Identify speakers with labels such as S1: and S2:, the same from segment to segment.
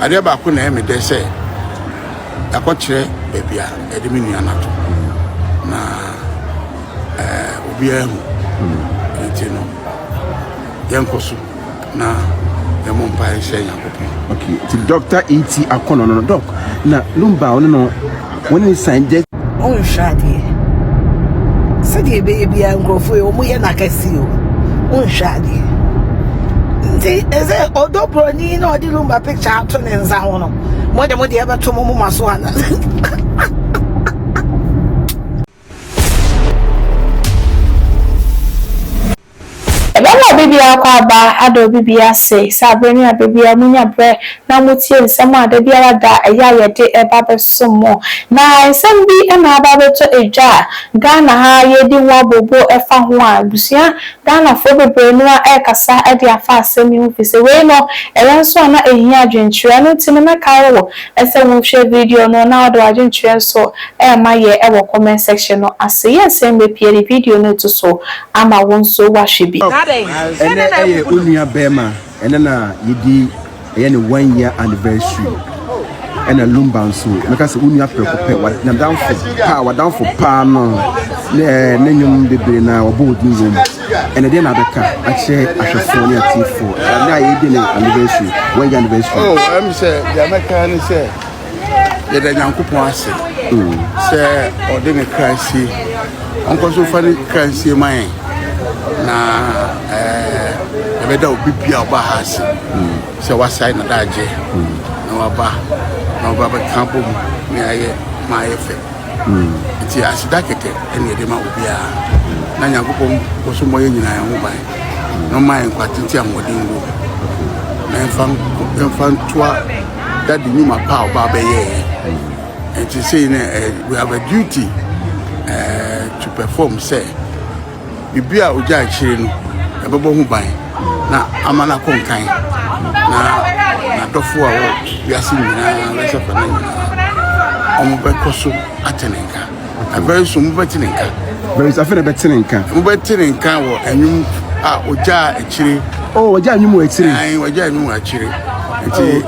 S1: ade ba ko na me de say akọkire bebia edimi nuanato na obi ahu etino yankoso na yamompa ehye yakopon.
S2: Okay, the doctor ET Akonor no doc na Lumba ono no when he signed just
S3: on shade said the baby and grofo o mu ye na kasi o on shade nti eze odobro ni na odi Lumba picture ato ne nza ho no mo de ebe to mo maso ana
S4: baby akwa ado bibi ase sabreni a baby amunya bre na mutie nsem a da biara da eya yede eba besomo na nsem bi e na aba beto eja Ghana ha yedi wa bobo efa ho a busia Ghana fo bebre no a ekasa e de afa asemi hu fise we no eyanso na ehia adwenkyerɛ no timi na kai wo ese wo hwe video no na odo adwenkyerɛ so e ma ye e wo comment section no ase yesem be pie video no to so ama won so wa hwe bi
S2: ene eye onua bema ene na yidi eye ne 1 year anniversary ene Lumba nso meka se onua prekope wa na down for pa no ne nyum bebre na obo odin zom ene de na beka ache ahwefo ne atifo na yidi ne anniversary 1 year anniversary.
S1: Oh am say the American say ye da Nyankopon ase say ode ne Christ onko so fa ne Christ man na ebeda obibia oba hase se wasai na daje na oba ba kampo ni aye ma efe ti asida keke ene de ma obia na Nyankopon ko so moye nyina ya ho ban no man kwatenti amodingo na enfan toa that the new pa oba be ye and to say we have a duty to perform say bibia oja akire no ebebo hu ban na amana konkan na dofo a wiase nyina na sefa na omo be koso atenenka a very so mo betenenka
S2: very afere betenenka
S1: mo betenenka wo anwum a oja akire
S2: oja anwum akire
S1: ai oja anwum akire nti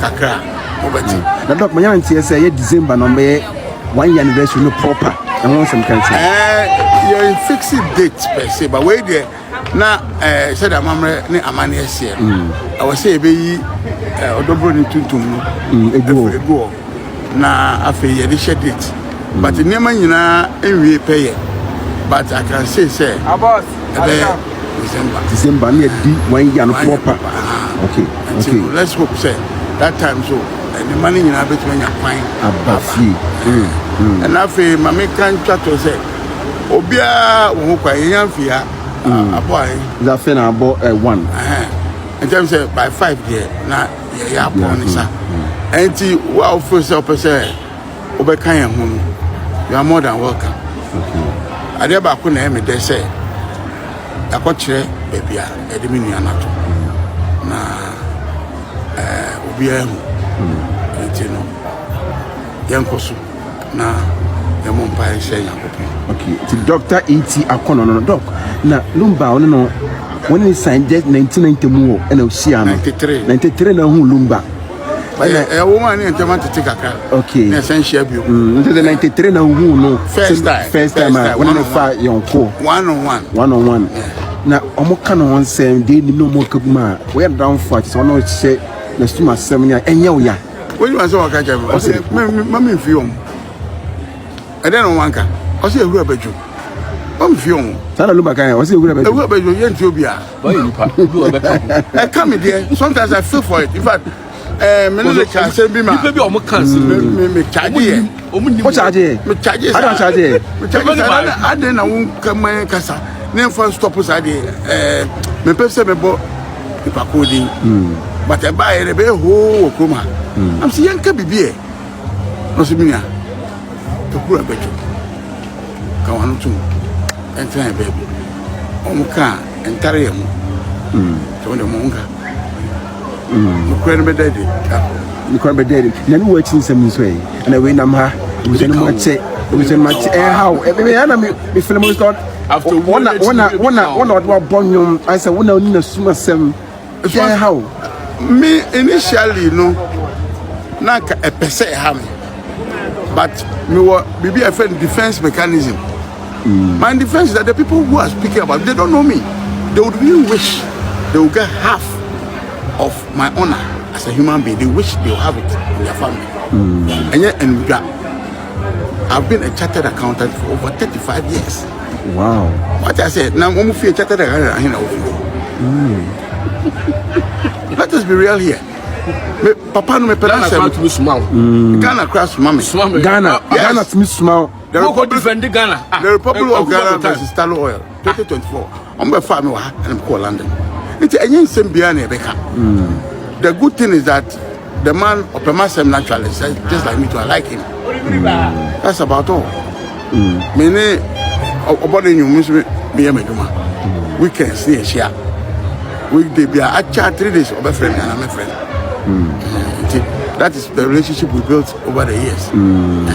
S1: kakra mo beti
S2: na doc manya ntie say December no be 1 year anniversary no proper and want some kind
S1: you fix it date per se but wait there na said amamre ne amane ese I was say be odobro ni tuntum no ego na Afia ye dey share date but nema nyina enwie peye but I can say
S5: about
S2: December near di 1 year no proper. Okay
S1: let's hope say that time so the money nyina betwenya kwan
S2: abafi
S1: and Afia mama kan twato say obia wo kwa Afia aboy
S2: that fin about 1
S1: in terms of by 5 there na ya born isa enti wa offer say obekan ya hu you are more than welcome. Ade ba ko na me de say akọkire bebia edimi nuanato na obi ahu etino yankoso na yamompa ehye yakopon.
S2: Okay, the doctor ET Akonor no doc na Lumba ono no when he signed just 1990 mu and Osia no 93 na hu Lumba
S1: woman ni ntema tete kakra.
S2: Okay,
S1: na essential bio
S2: into the 93 na hu no
S1: first time
S2: when no fa yonko 1 na omo kan won sem de ni no mo kabuma we down for so no che na stuma sem ni enye oya
S1: when you say waka jabe o say mama fi om e den no wanka o say ehuru abeju o fi om
S2: sana Lumba kan o say ehuru
S1: abeju ye nti obi a
S5: boy nipa obi obeka
S1: I come there sometimes I feel for it in fact me no charge bi ma
S5: nipa bi o mo cancel
S1: me charge ye
S2: o charge
S1: me charge
S2: I don't charge
S1: ade na won kaman kasa ne for stop sade me pese me bo nipa ko din but e ba ye be ho okoma am si yanka bibie no so minia to kura bejo ka wanu tu entra baby o mo ka entare ye mo to ne mo nka Incredible daddy.
S2: Incredible daddy. Then we watching some so and I win am ha. We say no much. We say much. How? Me film we start after one what born you. I say one na suma sem. How?
S1: Me initially no nanka a pese ham, but me were maybe a friend defense mechanism. My defense is that the people who are speaking about, they don't know me. They would really wish they would get half of my honor as a human being. They wish they will have it in their family. And yet, I've been a chartered accountant for over 35 years.
S2: Wow.
S1: What I said, now I'm a chartered accountant. Let us be real here. Papa no me
S5: Ghana
S1: parents
S5: to small.
S1: Ghana crash mama.
S2: Ghana to me small.
S1: The
S5: Republic Ghana.
S1: The Republic of Ghana versus Stalo Oil 2024. I'm going to farm and I'm called London. It's a young Sembian Rebecca. The good thing is that the man of a massive naturalist, just like me too, I like him. That's about all. Many about the new Muslim weekends see a share. Weekday be a chat 3 days of a friend and I'm a friend. That is the relationship we built over the years.
S2: And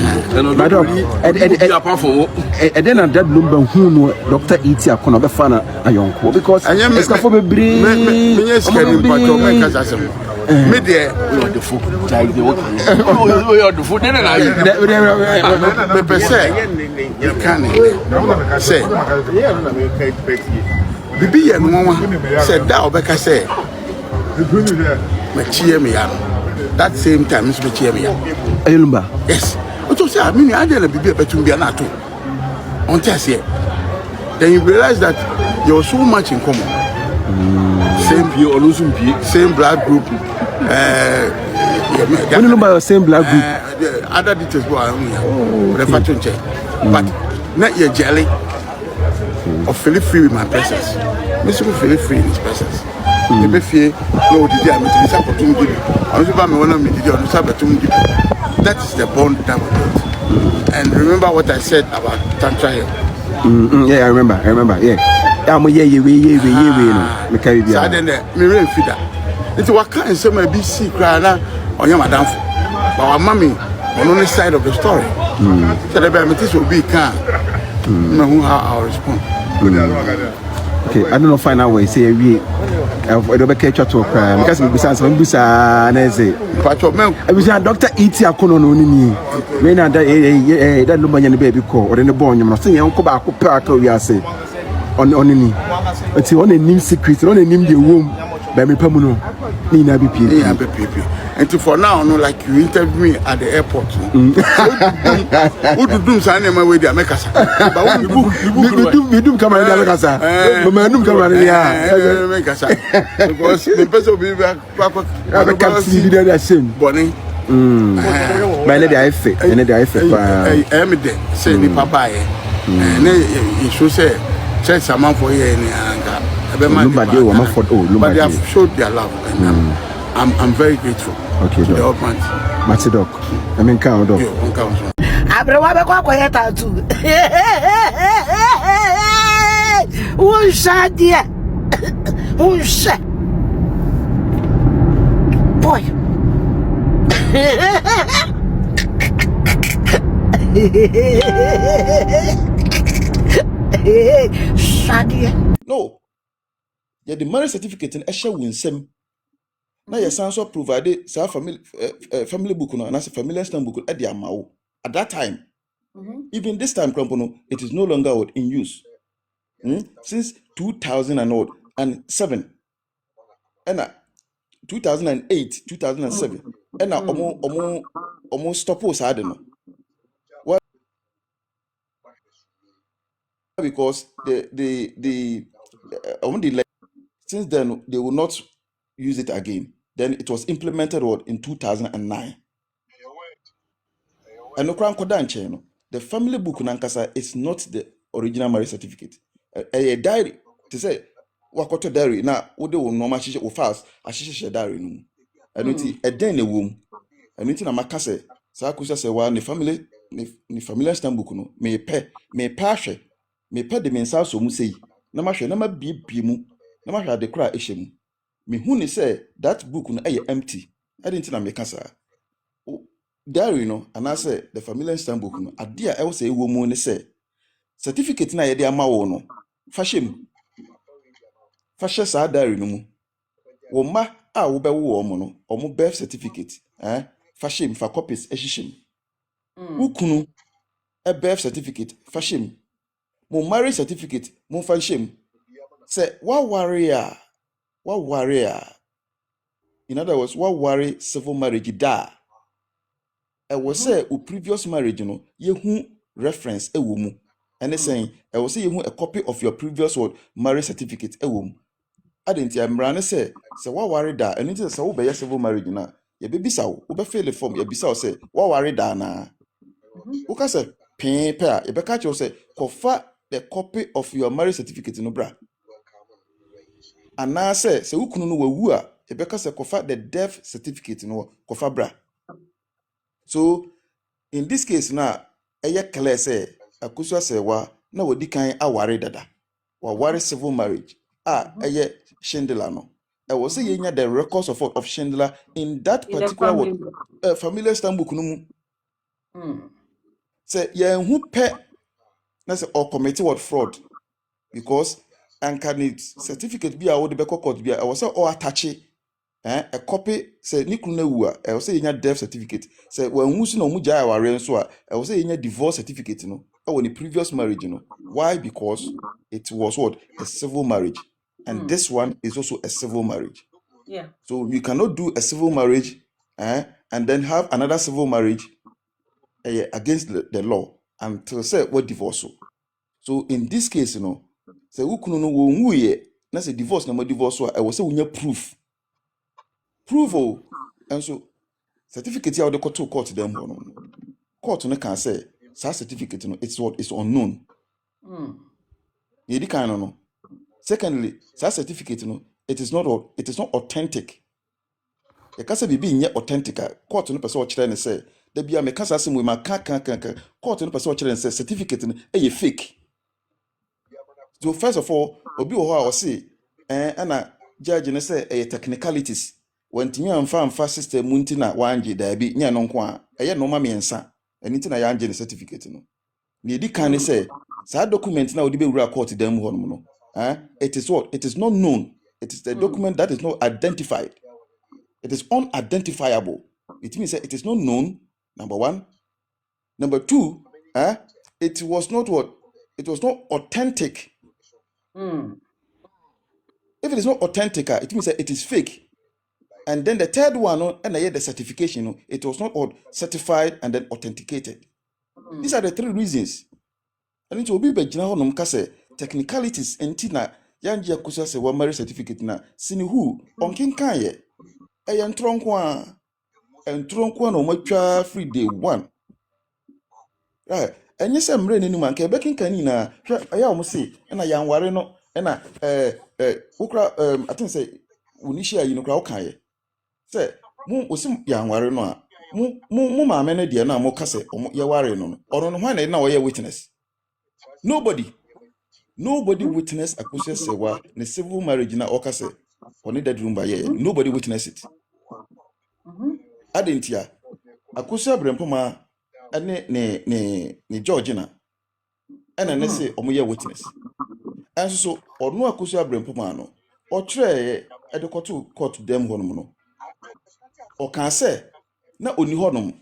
S2: then at that Lumba who know Dr. E.T. Akonor be fan ayonko because it's for be bring
S1: me scared patrol me kasa sem me there we on the foot like the work we on the foot then na me pese you can say bibi ye no wa say da obeka say me chie me ya that same time me chie me ya
S2: Lumba.
S1: yes what you say I mean I dey na bibi betum bia na to on test here. Then you realize that you're so much in common. Same blood group.
S2: When you know about your same blood group,
S1: other details go on here. But not your jelly of feeling free with my presence. Mr. Feeling free in his presence. Maybe fear no did I meet this opportunity. That is the bond that we built. And remember what I said about Tantra Hill.
S2: Yeah, I remember. Yeah. I'm we. Me carry bia.
S1: So then me rain feed that. It's what kind say my BC cry na on your madam. But our mommy on the side of the story. So the benefits will be can. Know how I'll respond.
S2: Okay, I don't know find out way say we I don't be catch to cry because we busa na say.
S1: Patrol men.
S2: I was Dr. E.T. Akonor no ni. Me na that Lumba nya baby call or the boy nyam say yan ko ba ko pa ka wi ase. On ni. Ati on nim secret, on nim the womb. By me pamu no. Ni na be pie.
S1: And for now, no, like you interviewed me at the airport. Who do do something my way there, make us. But we do come and make us. But do come and make us. Because the person will be back. I
S2: can't see the same.
S1: Bonnie.
S2: But let the effect. And the effect.
S1: I am there. Say the papa. And you should say, check someone for you. Lumba
S2: Lumba
S1: they have showed their love. And I'm very grateful.
S2: Okay,
S1: to the old man.
S2: Matidok. I mean, count dog.
S3: Abrewa be kwa kwa tattoo. Unsha dia. Unsha. Boy. Shadia.
S6: No. Yeah, the marriage certificate in Esha Winsem. Now your sons are provided family book and as a family stamp book at the amount. At that time, even this time, it is no longer in use. Since 2007, and 2008, 2007, and now almost stop us. I don't know. Why? Because since then they will not use it again. Then it was implemented in 2009. And the family book nankasa is not the original marriage certificate. A diary to say wakoto diary na wode wo normal shisha wo fast a shisha diary no. And it a den womb. And it na makase sa kusa se wa ni family stamp book no me pe hwe me pe de mensa so mu sei na ma hwe na ma bie mu na ma hwe de kra ehye mu. Me who ni say that book no empty. I didn't na make answer. Diary no, and I say the family stamp book no. Adia I will say woman say certificate na yede ama wo no. Fashe sa diary no mu. Wo ma a wo be wo omo no omo birth certificate fashion fa copies ehihim ukunu a birth certificate fashion mo marriage certificate mo fashion say wa warrior in other words wa worry civil marriage da e was say o previous marriage no yehu reference ewo mu and saying I was say yehu a copy of your previous marriage certificate ewo mu adenti amrane say wa worry da and it say wo be civil marriage na ye be bisa wo be fill the form ye bisa wo say wa worry da na wo ka say pepa ye be catch you say kofa the copy of your marriage certificate no bra ana say ukunu no wawu a ye be ka say kofa the death certificate no kofa bra. So in this case now eye clear say Akosua Serwaa na wodi kan aware dada wa ware civil marriage eye Schindler no I was say yenya the records of Schindler in that particular familiar stamp book no mu say ye hu pe na say or commit fraud because and can it certificate be a wo de be court be I was say or attach a copy say nikunu na wu a I was say yenya death certificate say when wusu na omu jai aware nso a I was say yenya divorce certificate no when the previous marriage no why because it was a civil marriage and this one is also a civil marriage.
S7: Yeah.
S6: So you cannot do a civil marriage and then have another civil marriage against the law until say what divorce. So in this case, you know, say ukunu no wo ye na say divorce na mo divorce I was say we need proof. And so certificate ya the court to court them no. Court no can say certificate no it's unknown. Ye di kan no. Secondly, certificate no it is not authentic. The kasa bibi nye authentic. Court no person kire ne say da bia me kasa asem we ma kan court no person kire ne say certificate no fake. So first of all, obi wo ho a say ana judge ne say technicalities when timi amfa system munti na wanje da bi nya no nko a normal miensa aniti na ya anje ne certificate no. Ne di kan ne say document na odi be wura court dem ho no it is not known. It is the document that is not identified. It is unidentifiable. It means that it is not known, number one. Number two, it was not authentic. If it is not authentic, it means that it is fake. And then the third one, and the certification, it was not certified and then authenticated. These are the three reasons. And it will be by general technicalities and tina yanji Akosua Serwaa marriage certificate na sini hu onkinkan ye entronko na omatwa free day one right enye se mre nenu man ka bekinkan ni na aya omo se na yanware no na ukra I think say unishia yi no kra ukan ye se mu osim yanware no a mu maame ne de na mo kase omo ye ware no ono no hwan na wo ye witness. Nobody witnessed Akosua Serwaa in a civil marriage na okase on that Lumba ye. Nobody witnessed it. Adentia Akosua Brempoma ne Georgina and na say omo ye witness. And so ono Akosua Brempoma no o tre e de court dem honom no. O kan say na oni honom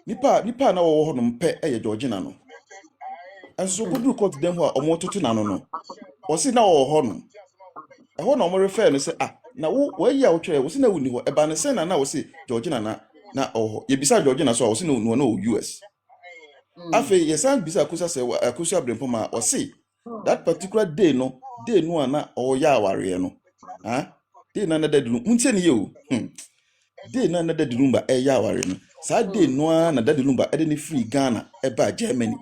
S6: nipa na wo honom pe ye Georgina no. And so kudu court dem ho omo toto na no o si na wo ho no e ho na omo refer no say na wo ya wo twa wo si na wuni ho e ba ne say na wo si Georgina na oho ye bisa Georgina so wo si no US Afia yesan bisa Akosua Brempoma o si that particular day no na o ya aware no day na da dulu muntie ne ye o day na da dulu ba e ya aware no sa day no na da dulu ba e de ne free Ghana e ba Germany.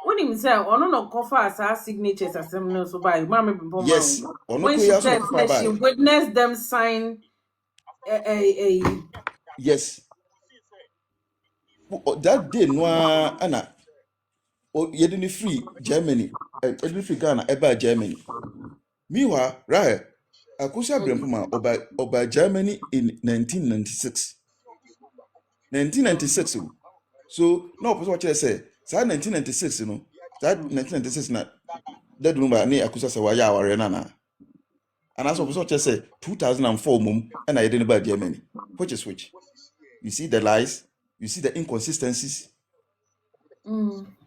S7: When himself, or no cover as our signatures as some no so by Mamma Brempoma.
S6: Yes,
S7: when she said that she witnessed them sign a
S6: yes. That day no ana you didn't free Germany, you free Ghana about Germany. Meanwhile, right, Akosua Brempoma about Germany in 1996. 1996. So no person what I say. So 1996, that 1996 na that Lumba ni Akosua Serwaa ya aware na. And as of just say 2004 mum, and I didn't buy the many. Which is which? You see the lies, you see the inconsistencies.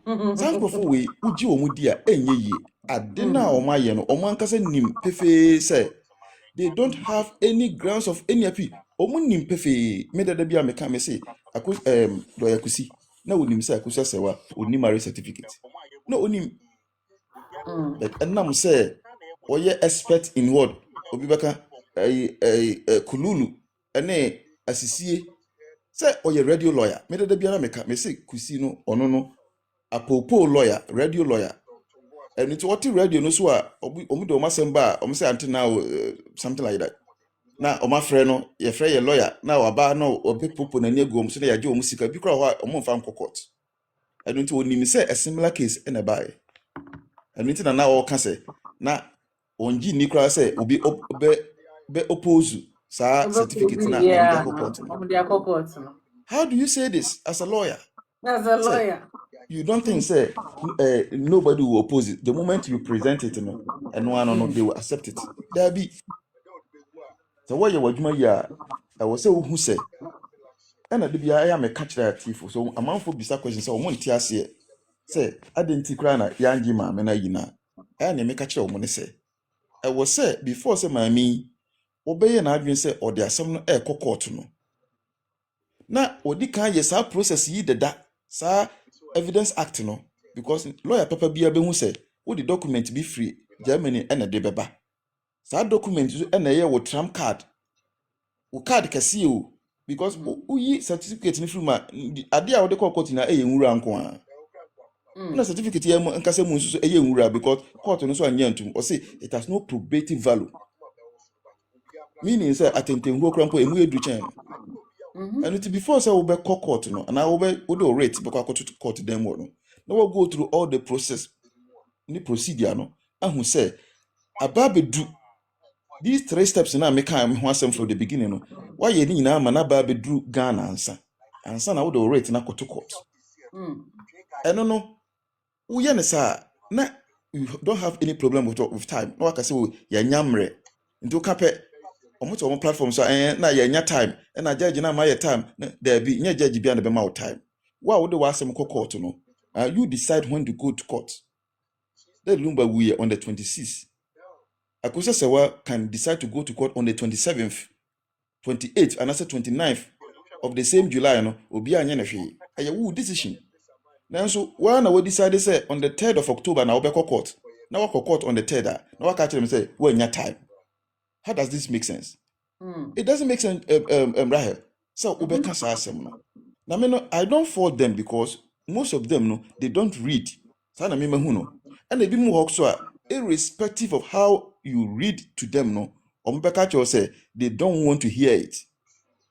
S6: Sankrofo we uji omudia enye ye adena omaye no omankasa nim pefe say they don't have any grounds of any appeal. Omu nim pefe me dada bia me kan me say lawyer kusi na onim say Akosua Serwaa onim marriage certificate. No onim. But enam say oye expert in what obi beka kululu ene asisie say oye radio lawyer me dada bia na me kan me say kusi no ono no apopo lawyer, radio lawyer. And it's what radio no so omu de oma semba, omu say until now something like that. Na oma friend no, ye friend ye lawyer, na waba no obi popo na nego omu so na yaje omu sika bi kra ho omu mfa nko court. And it's oni me say a similar case in a buy. And it's na o kan say na onji ni kra say obi be oppose sa certificate na court. How do you say this as a lawyer?
S7: As a lawyer.
S6: You don't think say nobody will oppose it. The moment you present it, and one they will accept it. There be. So what you wajuma ya? I was say who say. And I be I am a catch that thief. So a man for bisa questions. So one tias here. Say I didn't think rana yangi ma mena yina. I am a catch of money say. I was say before say my me obey an admin say or there some air court no. Na odi kan yes our process yi da sa Evidence Act no because lawyer papa bia be hu say wo the document be free Germany and de beba sa document so na ye wo tram card wo card kase o because uyi certificate ni free ma ade a wo de court na nwura nko a na certificate ye mo nkase mu so nwura because court no so anya ntum o say it has no probative value meaning say atentenhu okrampo emu edu chen. And it before say we be court no and I will be rate because I to court them no. Now we'll go through all the process, the procedure no. And who say ababe do these 3 steps na make am hwasem from the beginning no. Why ye ni na mana ababe do Ghana ansa na we rate na to court. And no we ne sa na you don't have any problem with time. No I can say ya nyamre into kape omoto on platform so na ya nya time na judge na ma ya time there be nya judge bia na be ma time wa wo de wasem court no you decide when to go to court. The Lumba we on the 26th. Akosua Serwaa can decide to go to court on the 27th 28th and also 29th of the same July no obi anya na hwe aye wo decision na so wa na we decide say on the 3rd of October na we be court na we court on the 3rd na we catch them say we nya time. How does this make sense? It doesn't make sense, Rahel. So, Ubeka Sasem. Now, I don't fault them because most of them, no, they don't read. And they be more so, irrespective of how you read to them, no, Umbeka say they don't want to hear it.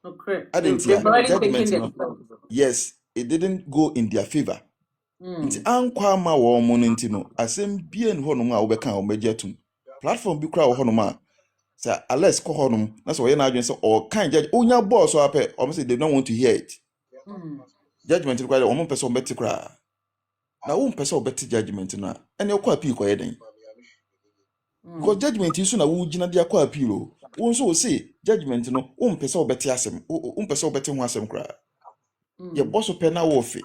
S7: Okay.
S6: I didn't hear judgment. No. Yes, it didn't go in their favor. It's Ankwama or Monentino. I same bien honoma Ubeka or Mejatum. Platform be crowd honoma. Say Alex Kohonum, that's why you're not or kind judge. Oh, your boss or obviously they don't want to hear it. Judgment required a woman person better cry. Now, one person better judgment now, and you're quite people heading. Because judgment is soon a woojina dia quite pillow. One so say judgment no, person better asem, person better who asem cry. Your boss will pen a warfare.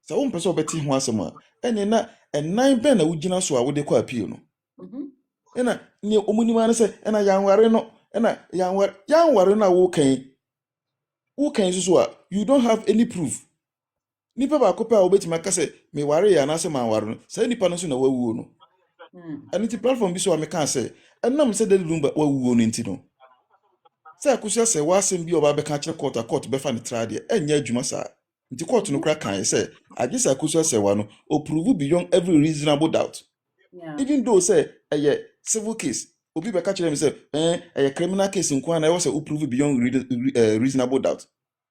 S6: So person better who asem, and then a 9 pen a woojina so I would quite pillow. Ena ni omunima ne se ena yanware no ena yanware na wo kan so you don't have any proof nipa ba ko pa obetima ka se me ware ya na se man ware no say nipa no so na wawuo no and the platform bi so me kan se enam se de Lumba wawuo no nti no say Akosua Serwaa asem bi oba be ka kire court be fa ne trade enya adwuma sa nti court no kra kan say agisa Akosua Serwaa no o prove beyond every reasonable doubt. Even though say a civil case, obi be catch them say a criminal case in Kwana was a prove beyond reasonable doubt.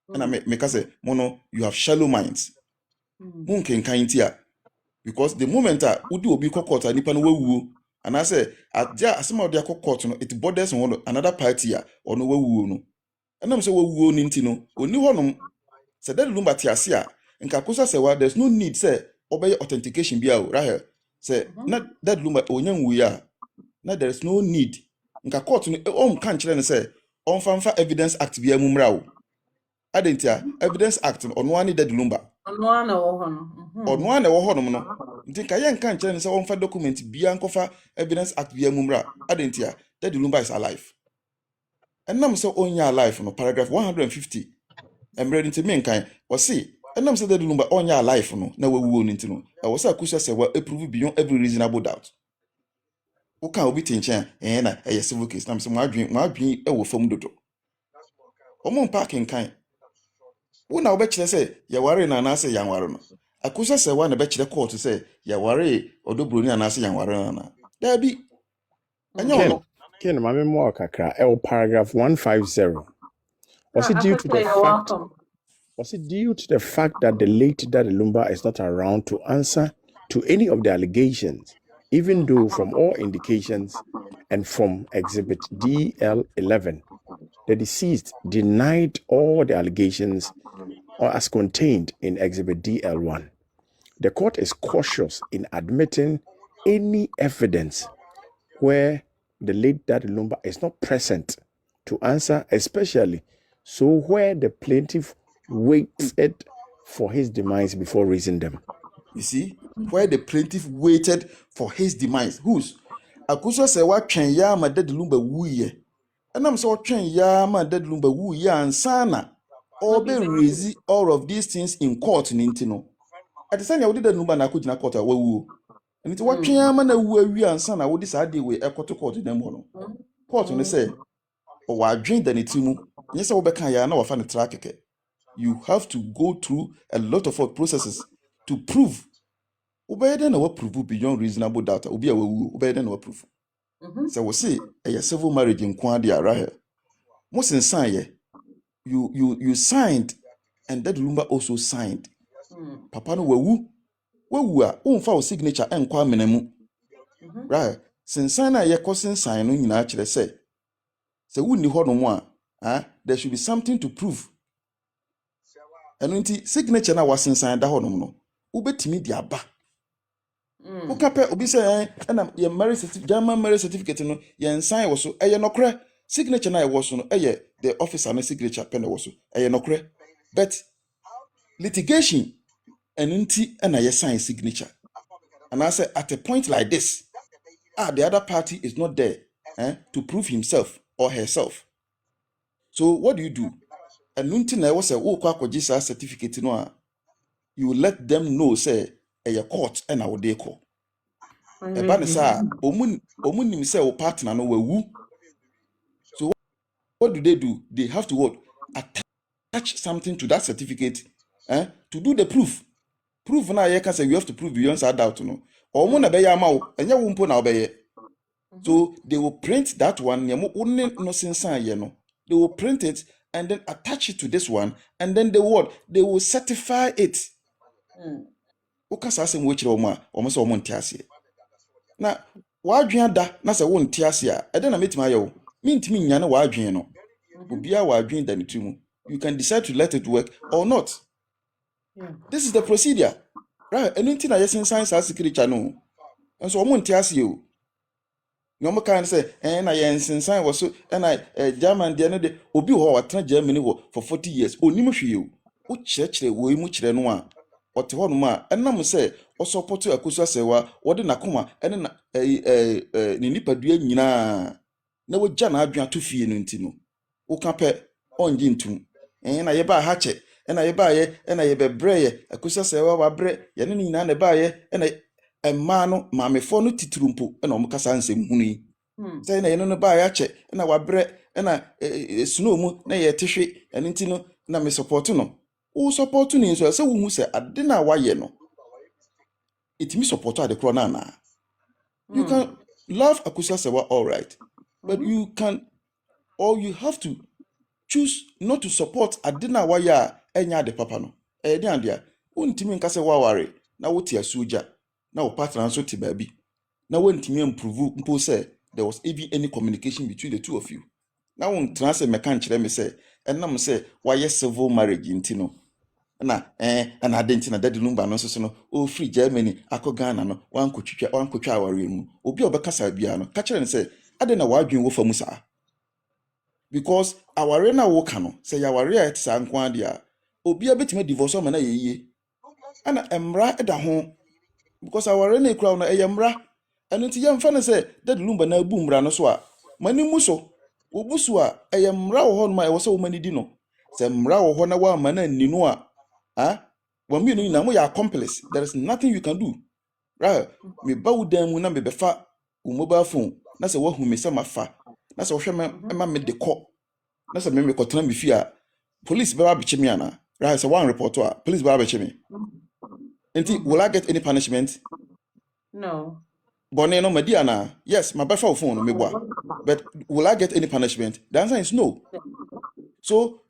S6: And I make say mono you have shallow minds. Munken kaintia because the moment udi obi court nipa no wawu and I say at there some of their court no it borders on another party or no wawu no. And I'm say wawu no nti no oni honom say that Lumba tiasia nka Akosua Serwaa there's no need say obey authentication bia Rahel say not that Lumba onyanwu ya. Now there is no need nka court no kan kyerɛ ne sɛ ɔmfa evidence act bia mu mmra wo adentia evidence act no ɔno ani Daddy Lumba
S7: Ono ana wo ho no.
S6: ɔno ana ɛwɔ hɔ nom no nti nka yɛn kan kyerɛ ne sɛ ɔmfa document bia nkɔfa evidence act bia mu mmra adentia Daddy Lumba is alive ɛnam sɛ ɔnya alive no paragraph 150 emre nti me nkan wɔse ɛnam sɛ Daddy Lumba ɔnya alive no na wawuo no nti no ɛwɔ sɛ Akosua sɛ wa approve beyond every reasonable doubt woka obi tenkyɛn na ɛyɛ civil case nam sɛ moadwen ɛwɔ fam dodo ɔmo parking kan wo na wobɛkyerɛ sɛ yɛware na anaasɛ yanware no Akosua sɛ wa na bɛkyerɛ court sɛ yɛware ɔdɔbroni anaasɛ yanware na dabi ɛnyɛ ɔno
S1: Ken mame mo kakra paragraph 150 was it due to the fact that the late Daddy Lumba is not around to answer to any of the allegations, even though from all indications and from exhibit DL11 the deceased denied all the allegations or as contained in exhibit DL1. The court is cautious in admitting any evidence where the late Daddy Lumba is not present to answer, especially so where the plaintiff waited for his demise before raising them.
S6: You see, where the plaintiff waited for his demise. Whose? Akosua sɛ watwɛn ya ma Daddy Lumba wuye. Ɛnam sɛ watwɛn ya ma Daddy Lumba wuye ansana or be raise all of these things in court ninti no. At the time you did Daddy Lumba na kujina court wawu. And it watwɛn ya ma na wu awi ansana wo dis ade we ekoto court dem ho no. Court no say o wadwen da netimu. Nyɛ sɛ wo bɛka ya na wafa ne tra keke. You have to go through a lot of processes to prove. Obeyden na prove beyond reasonable doubt. Obi a wawu obeyden na prove. So we say a civil marriage in Kwadi Arahel. Most in sign you signed and Daddy Lumba also signed. Papa no wawu a unfa signature and kwa menemu. Right. Since sign na ye kosin sign no nyina kyerɛ sɛ wunni hɔ no mo a there should be something to prove. And unti signature na was sign da hɔ no no. Ubetimi di aba. Ukape obi say na your marriage certificate, German marriage certificate no ye sign was so nokre signature na was no the officer na signature pen was so nokre but litigation and unti na ye sign signature and I say at a point like this the other party is not there to prove himself or herself. So what do? And unti na was say kwa kwagisa certificate no you let them know say a court and our day call. A banisa, omunim say o partner no wu. So what do? They have to what? Attach something to that certificate to do the proof. Proof na you can say you have to prove beyond that doubt no. Or mo na be ya ma wo, enya wo mpo na obeye. So they will print that one, no sensan ye no. They will print it and then attach it to this one and then they will certify it. Ukasa asem wo kire omo a omo se omo ntiase na wadwen da na se wo ntiase a ede na metima ayo mintimi nya na wadwen no obia wadwen da nitimu you can decide to let it work or not. This is the procedure, right? Anything na yes science as security no enso omo ntiase o no mo kan say na yes science was so na German de no de obi ho watena Germany for 40 years onim hwe o wo kyerɛkyerɛ wo mu kyerɛ no a ɔte hɔ no ma ɛnam sɛ ɔsɔpɔto Akosua Serwaa wɔde nakoma ɛne na ne nipadua nyinaa na wogya na adwen ato fie no nti no woka pɛ ɔngye ntum na yɛba ha kyɛ na yɛba yɛ na yɛbɛbrɛ yɛ Akosua Serwaa wabrɛ yɛne ne nyinaa na ba yɛ na ɛma no maamefo no titurumpo na ɔmo kasa nsɛm hunu yi sɛ na yɛne no ba yɛ kyɛ na wabrɛ na snow mu na yɛ tehwe ɛne nti no na me support no o support ni so say wo hu say ade na waye no it me support ade kro na you can love Akosua Serwaa all right but you can or you have to choose not to support ade na waye a enya ade papa no e dey ade a wontimi nka say waware na woti asuja na wo partner so ti baabi na wontimi improve mpo say there was even any communication between the two of you na won trans meka nkyerɛ me say enam say waye civil marriage nti no na na adenti na Daddy Lumba no so no o free Germany akọ Ghana no wankotwa aware mu obi obekasa bia no ka kyerɛ ne sɛ adena wadwen wo famu saa because aware na wo ka no say yaware a etsa nko dia obi abetime divorce o ma na yeye ana emra eda ho because aware na ekura no eyemra eno nti yemfa no say dad Lumba na abu mra no so a mani mu so obusu a eyemra wo ho no ma e wo se wo mani di no say mra wo ho na wa ma na ni no a when me no na mo ya accomplice there is nothing you can do right me ba wo dan mu na me befa wo mobile phone na say wo hu me say mafa na say wo hwe ma me de ko na say me ko tena me fi a police be ba be chimi ana right say one report to police be ba be chimi enti will I get any punishment?
S7: No.
S6: Bonne no mediana. Yes, my befa phone no me boa. But will I get any punishment? The answer is no. So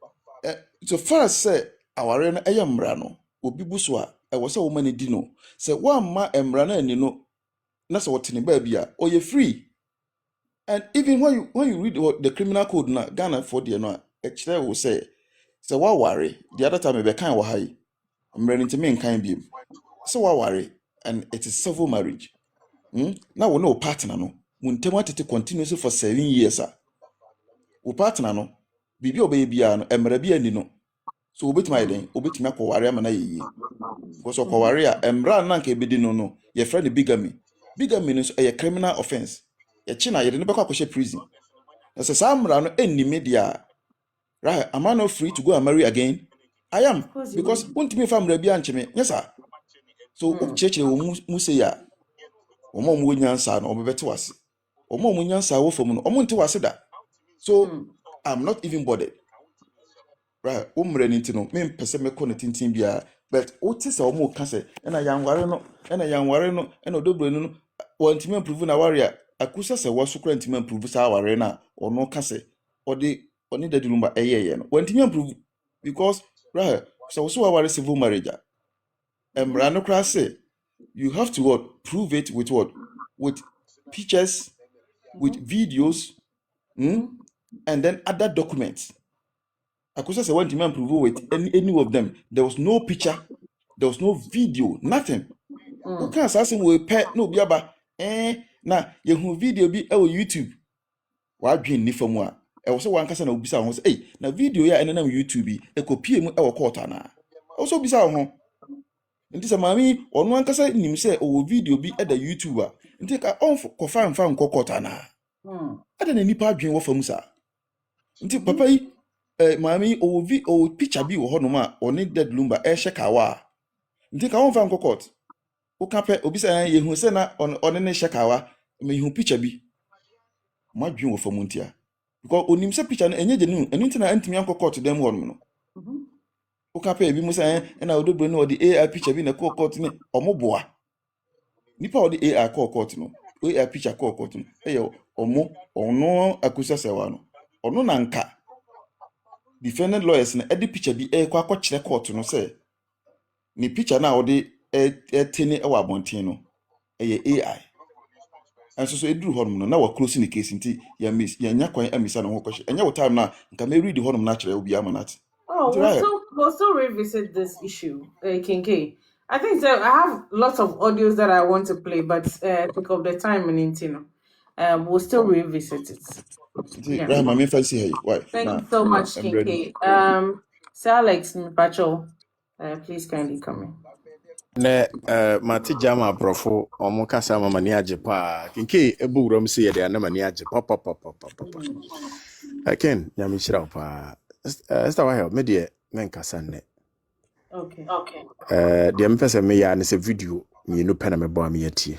S6: so far as say aware no eyamra no obi buso a e wo say wo mani di no say one ma emra na ani no na say wotene ba bia or you free. And even when you read the criminal code na Ghana for the no actually will say wa worry the other time be kan wa hai emra nti me kan biem say wa worry and it is civil marriage. Now we know partner no muntem atete continuously for 7 years wo partner no bibi obey bia no emra bia ni no so obetima yeden obetima kware ama na yeye because kware a emra na nka ebedi no ye friend bigamy no so a criminal offense ye chi na yede no bekwa kwhye prison na se samra no enni media right am I not free to go and marry again? I am because untimi famra bia ncheme yes so church wo mu say ya omo mu nyansa na obebete wase omo mu nyansa wo fam no omo nte wase da so I'm not even bothered right umre ninti no me pese me ko na tintin bia but oti se omo ka se na yanware no na odobro no wantimi improve na warrior akusa se wasukura ntimi improve sa ware na ono ka se oni dad Lumba eyeye no wantimi improve because right so ware civil marriage emra no kra se you have to what prove it with what with pictures with videos and then other documents. Akosua say want to improve with any of them. There was no picture, there was no video, nothing. Who can assassin we pet no biaba na yehu video bi e YouTube. Wa dwen ni famu a e wo so wan kasa na obisa ho say na video ya ene na YouTube bi e kopie mu e wo court ana. Also obisa ho. Nti say mami onu an kasa nim say o video bi e da YouTube a. Nti ka on ko fa mfa nko court ana. Ada na nipa dwen wo famu sa. Nti papa yi mami o picture bi wo hono ma oni dad Lumba e shekawa nti ka won fa nkokot o ka pe obi say ye hu se na oni ne shekawa me hu picture bi ma dwen wo famu ntia because onim se picture no enye je nu enu nti na antimi ankokot dem hono no o ka pe bi mu say na odobro no odi AI picture bi na kokot ni omoboa nipa odi AI kokot no AI picture kokot no eyo ono Akosua Serwaa no ono na nka defendant lawyers na edi picture bi kwa akọkire court no say ni picture na odi teni e wa bonten no AI and so eduru honum no na wa close ni case nti ya nya kwan amisa no ho kwhye enya wo time na nka me read honum na kire obi amanat.
S7: We'll still revisit this issue, Kinke. I think I have lots of audios that I want to play, but pick up the time in Intino. We'll still revisit it.
S6: Yeah.
S7: Thank you so much, Kinke. Sir Alex Mpacho, please kindly come in.
S2: Ne mati jama profo omo kasa mama ni aje pa Kinke ebu urom se ye de na mani aje pop. Again nyami chira pa esta wa help me de men kasa ne.
S7: Okay.
S2: De me pese me ya ne se video mi no pena me bo am yatie.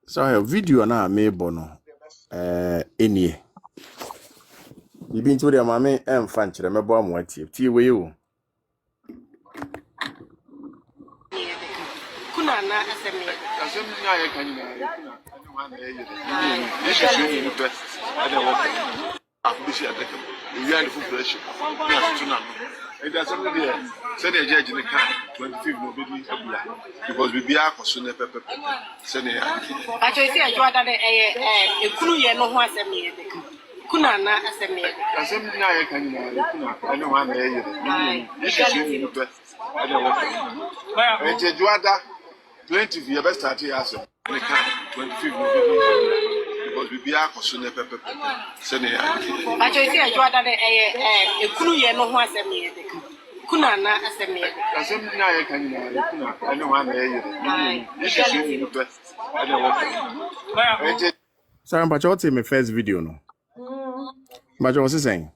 S2: So video na me bo no enie bibi nti de mama emfa nkire me bo am watie tie we o
S8: kuna na asemi
S5: na ye kan na ye ni best ada wo afbishi adaka we are the full pressure na tuna it does something there say the judge in can 25 no be abula because we be akoso na pepe say ne ya
S8: acho isi ajo ada de ekunu ye no ho asemi ye de kuna na asemi
S5: na ye kan na kuna ene wa na ye ni best ada wo e je juada 20 years start here so ne can 25 no be because we be Akosua pepper. Send it.
S8: I just say I draw that a kunu ye no ho asem ye de ka. Kuna na asem ye de.
S5: Asem na ye kan na kuna. I know one ye. This is you best. I don't want.
S1: Sorry, but what's in my first video no? But what's he saying?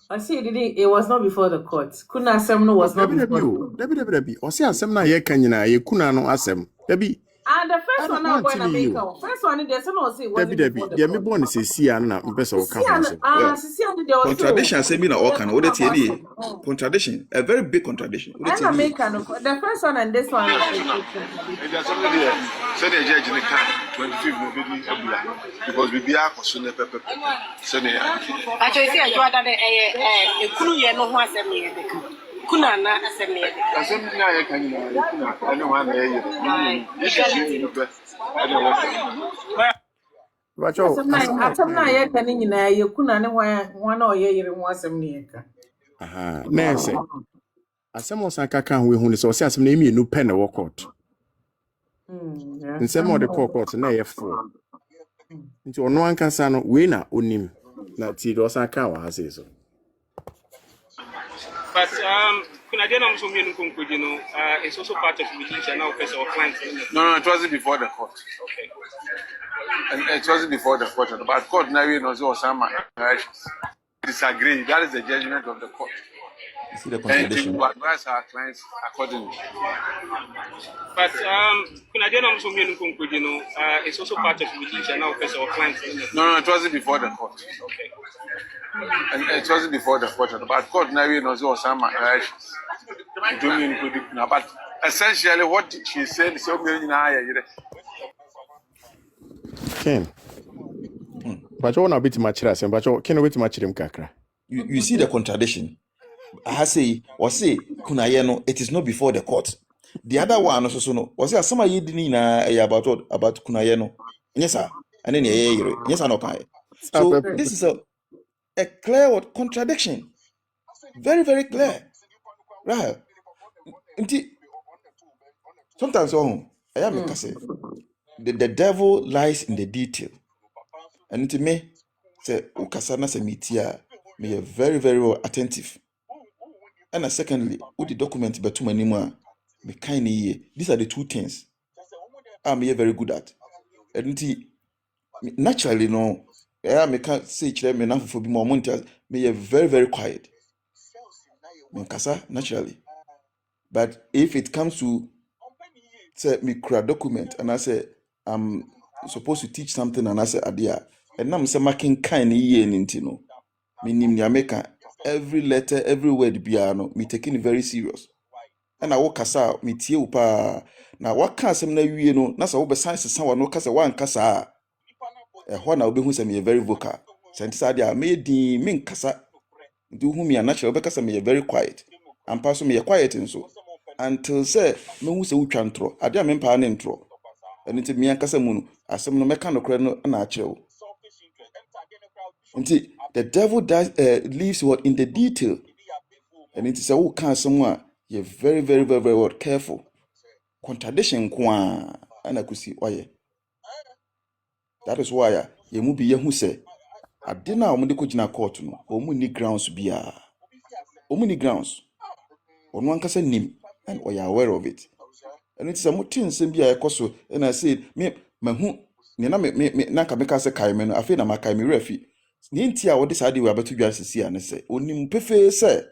S7: I see it was not before the court. Kuna asem no was not before the court.
S1: Debbie. O say asem na ye kan nyina ye kuna no asem. Debbie.
S7: And the first one I'm going to make out. First one, there's no say was
S1: Debbie. Yeah, me born say see na me person o kan so.
S6: Contradiction say me na all can. What it is? Contradiction, a very big contradiction.
S7: I make the first one and this one.
S5: There's somebody there. Say the judge in the car 25 no be because we be Akosua pepper. Send it.
S8: I just say I draw that a kunu ye no ho asem ye de ka. Kuna na asem ye de.
S5: Asem na ye kan na kuna. I know one ye. This is you best. I don't want.
S1: But
S7: asem na ye kan nyina ye kuna ne wan na oye yire ho asem ne ye ka.
S1: Aha, na say. Asem o san kaka ho ehu ne so say asem na emi enu pen na wo court. Nsem o de court na ye fo. Nti ono ankasa no we na onim na ti do san ka wa ha say so.
S9: But kuna dena msomye nkonkoje no it's also part of mediation now person or client.
S5: No, it wasn't before the court.
S9: Okay.
S5: And it wasn't before the court. But court now we know some disagree. That is the judgment of the court.
S6: You see the
S5: And
S6: contradiction.
S5: to advise our clients accordingly.
S9: But kuna dena msomye nkonkoje no it's also part of mediation now person or client.
S5: No, it wasn't before the court.
S9: Okay.
S5: And it wasn't before the court. But court now we know some but essentially what she said so many
S1: Ken. But you na bit machira asem but you ken bit machirim kakra.
S6: You see the contradiction. I say, or say, Kunayeno, it is not before the court. The other one also no. Was there some ye didn't about Kunayeno? Yes, sir. And then yes, I know. So this is a clear contradiction. Very, very clear. Right. Sometimes I am say the devil lies in the detail. And to me, say Ukasana se mitia me very, very well attentive. And secondly, with the document between anymore, me kind these are the two things I'm very good at. And naturally, no, I can't say me enough for be more money. Me very, very quiet. Me kasa naturally. But if it comes to say me create document and I say I'm supposed to teach something and I say adia, and now I'm say making kind no, me nimni every letter, every word biano, me taking it very serious. And I walk kasa me tie upa. Na waka asem na wie no na sa wo be science sawa no kasa wan kasa ho na obehu se me very vocal science ade a me din me nkasa do hu me natural be kasa me very quiet and pass me quiet nso until say me hu se utwa ntro ade a me mpa na ntro eni ti me nkasa mu no asem no meka no kre no na achew nti the devil lives what in the detail and it is a who can someone you're very, very, very, very well careful. Contradiction kwa anakusi oye. That is why you mu be who say adina omude ko gina court no omu ni grounds bia omu ni grounds onu ankasa nim and we are aware of it and it is a mutin nsem bia ekoso and I say me mahu ne na me na ka meka se kai me no afi na makai me refi ni ntia wo de sade we abeto dwa sisi ane se onim pefe se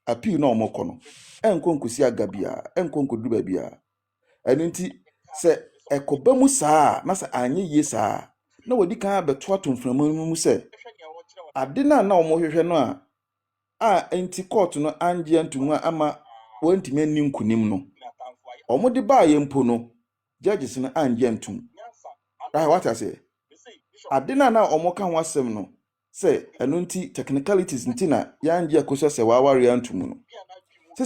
S6: appeal na omoko no enkonkosi agabia enkonkodu ba bia enti se ekoba mu saa na sa anye ye saa na wodi kan beto atomframu mu se ade na omohwehwe no a enti court no anje antumu ama wantimi ani nkunim no omode ba ye mpo no judges no anje antum what I say ade na omoka ho asem no se eno nti technicalities nti na ya anje Akosua se waware antumu no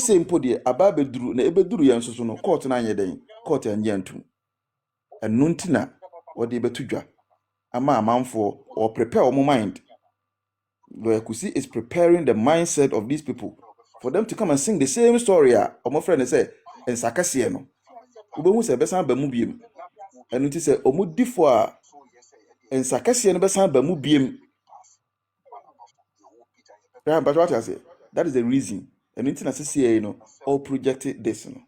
S6: se mpo de aba beduru na ebeduru ya nsoso no court na anye den court anje antum eno nti na wode betudwa ama amanfo or prepare our mind. Lawyer Kusi is preparing the mindset of these people for them to come and sing the same story. My friend say, and Sakasiano. Ubemu se besan bemu biem. And it is a omudifwa and Sakasi and Bessan Bamubium. But what I say, that is the reason. And international, all projected this. Me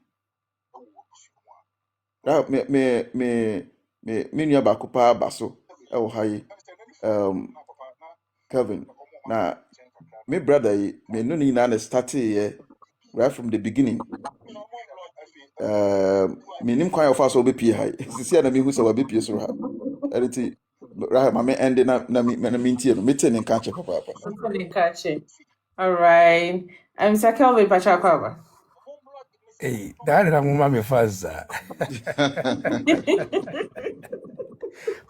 S6: nua baako paa baso ɛwɔ ha yi Kevin na me brother yi me no ni na started right from the beginning me nim kwan ofa so obepie ha sisi na me hu se wa bepie so ha editi right ma me end na me ntie no me tie ne nka che papa
S7: all right Mr. Kelvin Pachakwa.
S10: Hey, that I'm my father.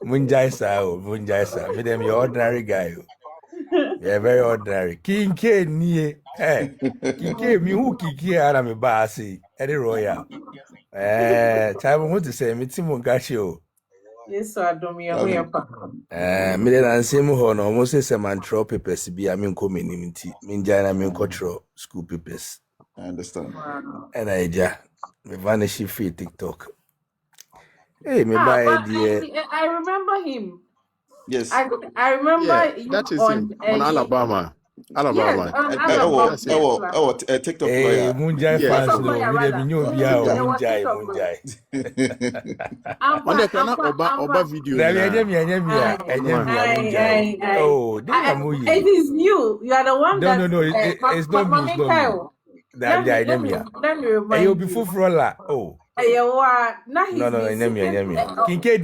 S10: Munjaisa. Me them your ordinary guy. Yeah, very ordinary. King K nie. Hey, King K me who Kiki ara me basi. Eddie Royal. Time want to say me Timo Gashio.
S7: Yes, so I don't me a
S10: Me then same ho no almost say some antro papers be I mean community. Minjana me cultural school papers.
S6: I understand.
S10: And I me vanish free TikTok. Hey, me buy
S7: I remember him.
S6: Yes.
S7: I remember you
S1: that is
S7: on
S1: Alabama.
S7: Yes,
S6: TikTok
S10: lawyer. Munjai fans no, me nyo bia o Munjai.
S1: Oba video.
S10: Munjai. Oh,
S7: it is you. You are the one that
S10: No, it's not me. That you'll be full frolla. Oh. No, Kinke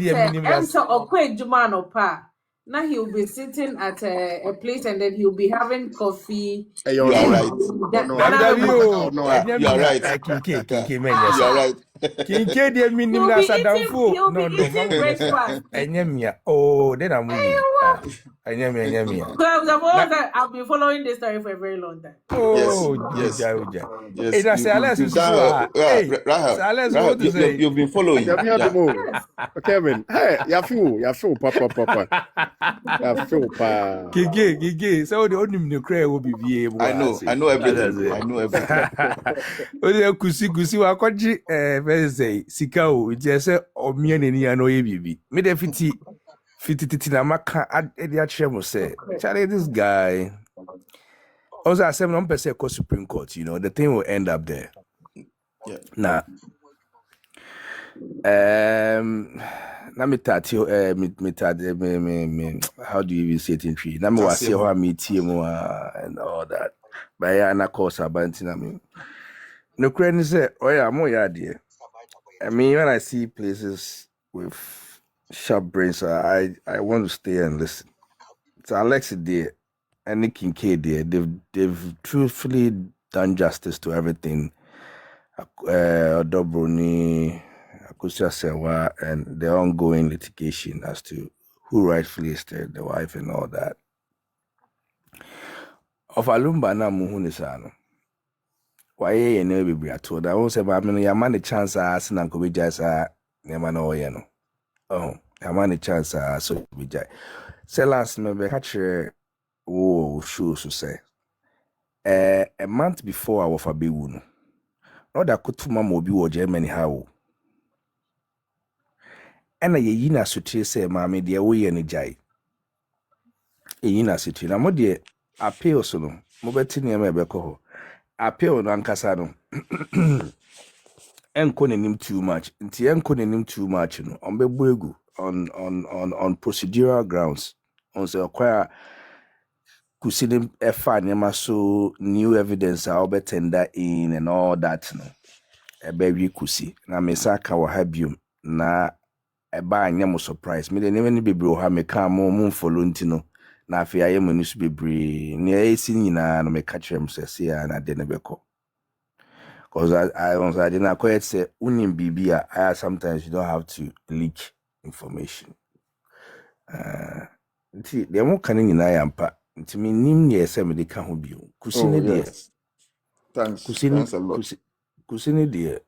S7: now he'll be sitting at a place and then he'll be having coffee.
S6: You are right.
S10: You are right. Kinke, man.
S6: You are right.
S10: Kinke, dear minimum, no. Oh, then I'm moving.
S7: I've been following this story for a very long time.
S6: Oh, yes. You've been following.
S1: Kevin, hey, you feel, papa.
S10: Gigi, so the only nuclear will be able.
S6: I know everything.
S10: Kusi wa kwaji Wednesday sikao just say omian ni ano yebibi. Me de fiti na maka edi achemo say. Charlie, this guy. Also, I said no person call Supreme Court. You know the thing will end up there.
S6: Yeah.
S10: Nah. Na me how do you even say it in tree? Na me was say how me team and all that. But yeah, na course abanti na me. No credit say, oh yeah, I'm more dear. I mean, when I see places with sharp brains, I want to stay and listen. So Alex there and Nick Kincaid there, they've truthfully done justice to everything. Odobroni, Akosua, Serwaa, and the ongoing litigation as to who rightfully is the wife and all that. Of Lumba na muhunisano. Why ye never be at all? I won't say, but I mean, your money chance as an uncle Bijasa, Nemano Yeno. Oh, your money chance as so Bijay. Say last member catcher, oh, shoes to say. A month before our Fabiwuno. Not that could mama be or Germany how. And a yina sutre say, Mammy, dear, we any jay. A yina sutre, na mo dear, a pale sono, Mobetini Mebeko. Appeal on Casano. Enconing him too much. Nti enconing him too much, you know, on Bebuegu, on procedural grounds. On the acquire Kusidim F so new evidence I'll be tender in and all that, you know. A baby kusi. Na mesaka wa habium na eba anyamo surprise. Me de never be bro ha me come moon follow ntino. Na Afia ye mo nisu bebre ne esi nyina no me catch them say na de ne beko. Cause I didn't quite say unim bibia. Sometimes you don't have to leak information. Nti de mo kan nyina yampa. Nti me nim ne ese me de ka ho bio. Kusini de.
S6: Thanks a lot.
S10: Kusini de.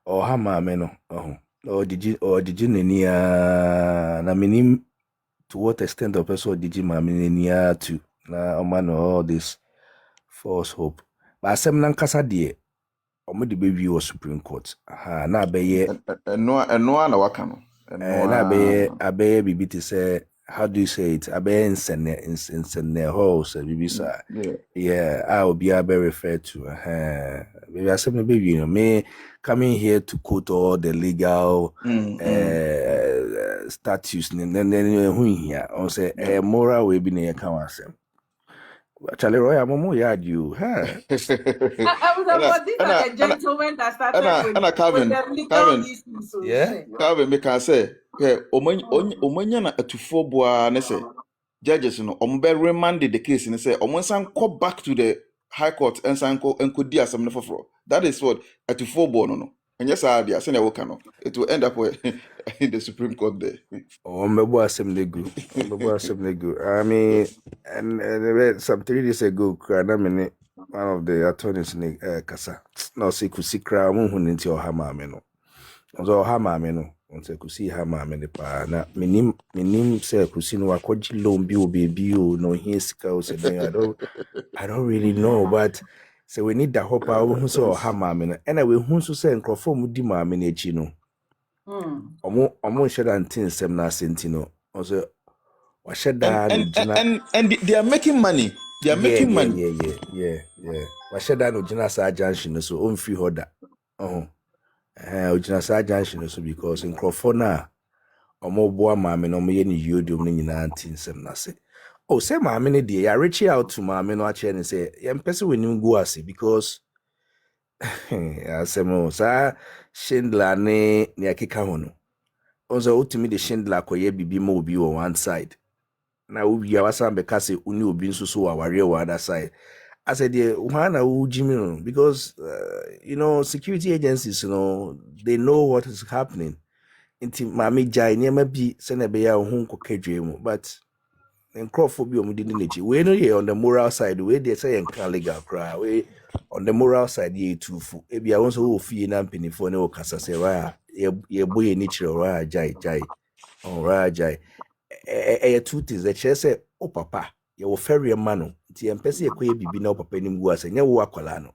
S10: O ha ma me no. Or did you na minim to what extent of person did you mammy to na man all this false hope. But some nankasa dear or the baby was Supreme Court. Na be ye
S6: no na wakano.
S10: na abe bibi to say, how do you say it? Abe in house bibi sa. Yeah, I will be referred to. Maybe I said maybe you know me coming here to quote all the legal statutes and then who here on say moral way be near come Charlie Roy, I'm more yard you, huh?
S7: I was about these are the gentlemen that started with the legal issues. So
S10: Yeah.
S6: Calvin, me can say, omanya na atufo boa ne say judges no ombe remanded the case and say omonsan go back to the high court and san ko di asem ne foforo. That is what atufo boa no. And yes, I say na woka no. It will end up in the Supreme Court there.
S10: Omebo assembly group. I mean, and some 3 days ago, one of the attorneys in Kasa. No, say kusikra mo hunti o hama me no. Ozo hama me no. Onse kusi hama me ne pa na minim say kusi no akwaji loan bi obebi o no here sika o say I don't really know, but so we need the hope who so hama me no. And we hu so say nkrofo mu di ma me na echi no. Omo sheda ntinsem na sentino. Also
S6: and they are making money. They are making money.
S10: Yeah. Washeda no jina sa junction so on free order. Ojina sa junction so because in Crofona omo boa maame no mo ye ni yodom no nyina ntinsem na se. Oh, say maame ne dey I reach out to maame no ache ne say yem pese we nim go ase because asemo sa Schindler ne akeka ho no. Also ultimately the Schindler koye bibi mo obi on one side. Na ubi awasa mbeka say uni obi nso so aware on other side. I said uhana ujimi because you know security agencies, you know, they know what is happening. Inti mami jai niema bi sene be ya hu kokedwe mu but encrophobia omudini nechi we no here on the moral side we they say enka legal cry we on the moral side ye tufu ebi a won so ofie na mpenifo ne okasa se wa ye boye ni chiro wa jai two things the chair say o papa ye wo ferry man nti empese ye koye bibi na o papa nim gu ase nya wo akwala no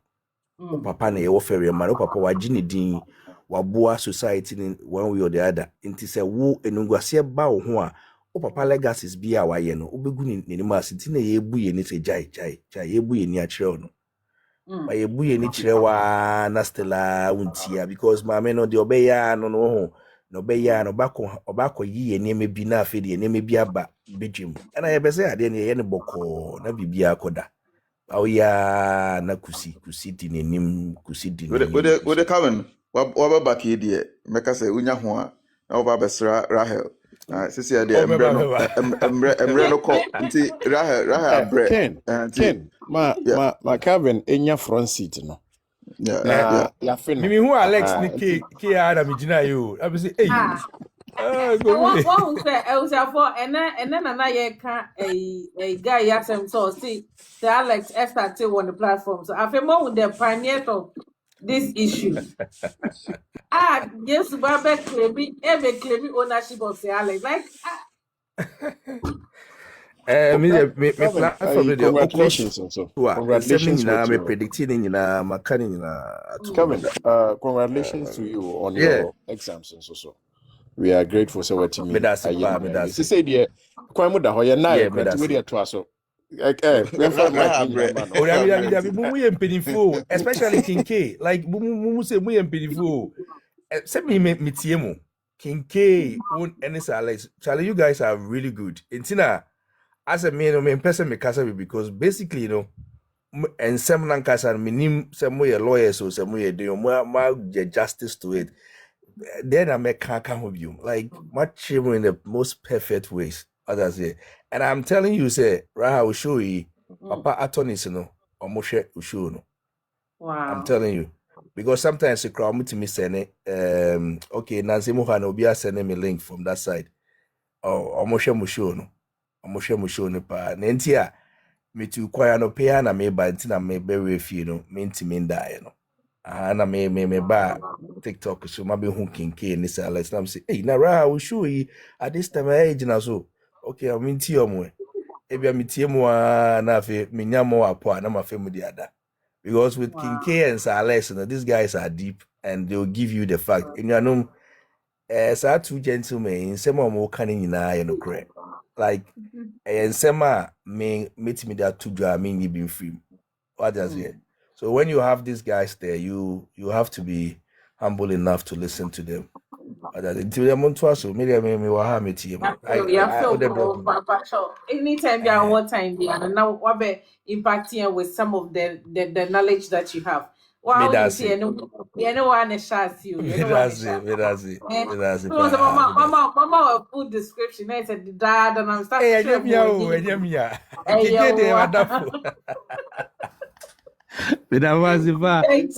S10: o papa na ye wo ferry man o papa waji ne din waboa society in one way or the other nti say wo enunguase ba wo ho a o papa legacies bi a waye no obegu ni ma senti na ye buye ni se jai ye buye ni a kire no ba ye buye ni kire wa na stella untia because maame no de obeya no ho no obeya no obako yiye ni emebi na afede ni emebi aba bedwem na ye bese ade ne ye ne boko na bibia akoda ya na kusi di nenim kusi di
S6: we Calvin waba back here there meka say unya ho a na waba besra Rahel na sisi ya there emre no ko nti Rahel bre
S2: Ken ma Calvin enya front seat no ya fin
S10: mimi hu Alex ni ke ada mi gina yo I be say hey
S7: one say for and then na ye ka a guy yasem so see the Alex started on the platform so I feel more with the pioneers of this issue. Yes, Baba claiming ownership of the Alex. Like,
S10: me platform the
S2: congratulations also. Congratulations
S10: na me predicting na makani na
S2: Kevin, congratulations to you on your exams and so. We are grateful so what me. She said yeah, kwa muda ho ye na ye kwenti to aso.
S10: Especially Kinke, like Mumu say we empirifo. Send me mitiemo. Kinke won't any Alex. Charlie, you guys are really good. Intina, as a man person me kasa because basically, you know, and some nankasa minim some way lawyers or some way do more justice to it. Then I make can't with you. Like much in the most perfect ways. Others say. And I'm telling you, say, Raha will show you, Papa attorneys, no, or Moshe will show no.
S7: Wow.
S10: I'm telling you. Because sometimes you crowd me to me saying, okay, Nancy Mohan will be sending me a link from that side. Or Moshe Mushono. Or Moshe Mushono pa. Nentia, me to choir no pay and I may buy until I may bury if you know, mean to mean die, you know. And I may buy TikTok, so maybe hooking K and this Alex. I'm saying, hey, now Raha will show you at this time age and so. Okay, I'm in Tiomo. Ebi amitiemo na fe minyamo apo na mafe mu diada. Because with King K and Sir Alex, these guys are deep and they'll give you the fact. And you know, saa two gentlemen nsɛm a ɔmo ka ne nyinaa yɛ nokorɛ like nsɛm a metimi de ato dwa a menyi bi mfiri mu. What does it? So when you have these guys there, you have to be humble enough to listen to them. Anytime
S7: what time now what be impacting with some of the knowledge that you have. Wow, you see, you know one shots you. Mama put description. I said dad and I'm starting.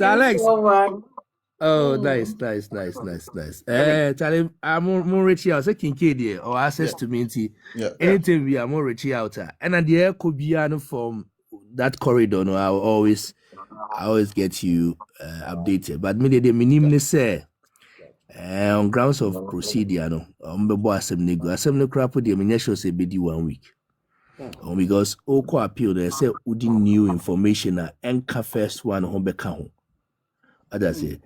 S10: Alex. Oh, nice. Charlie, I'm more reaching out. Say Kincaid or access to me. Anything we are more reaching out. And at the air could be from that corridor. No, I always get you updated. But me the minimum say on grounds of procedure. No, assembly crap with the minister say be 1 week. Because Oko appeal they say udi new information and first one home become. Others say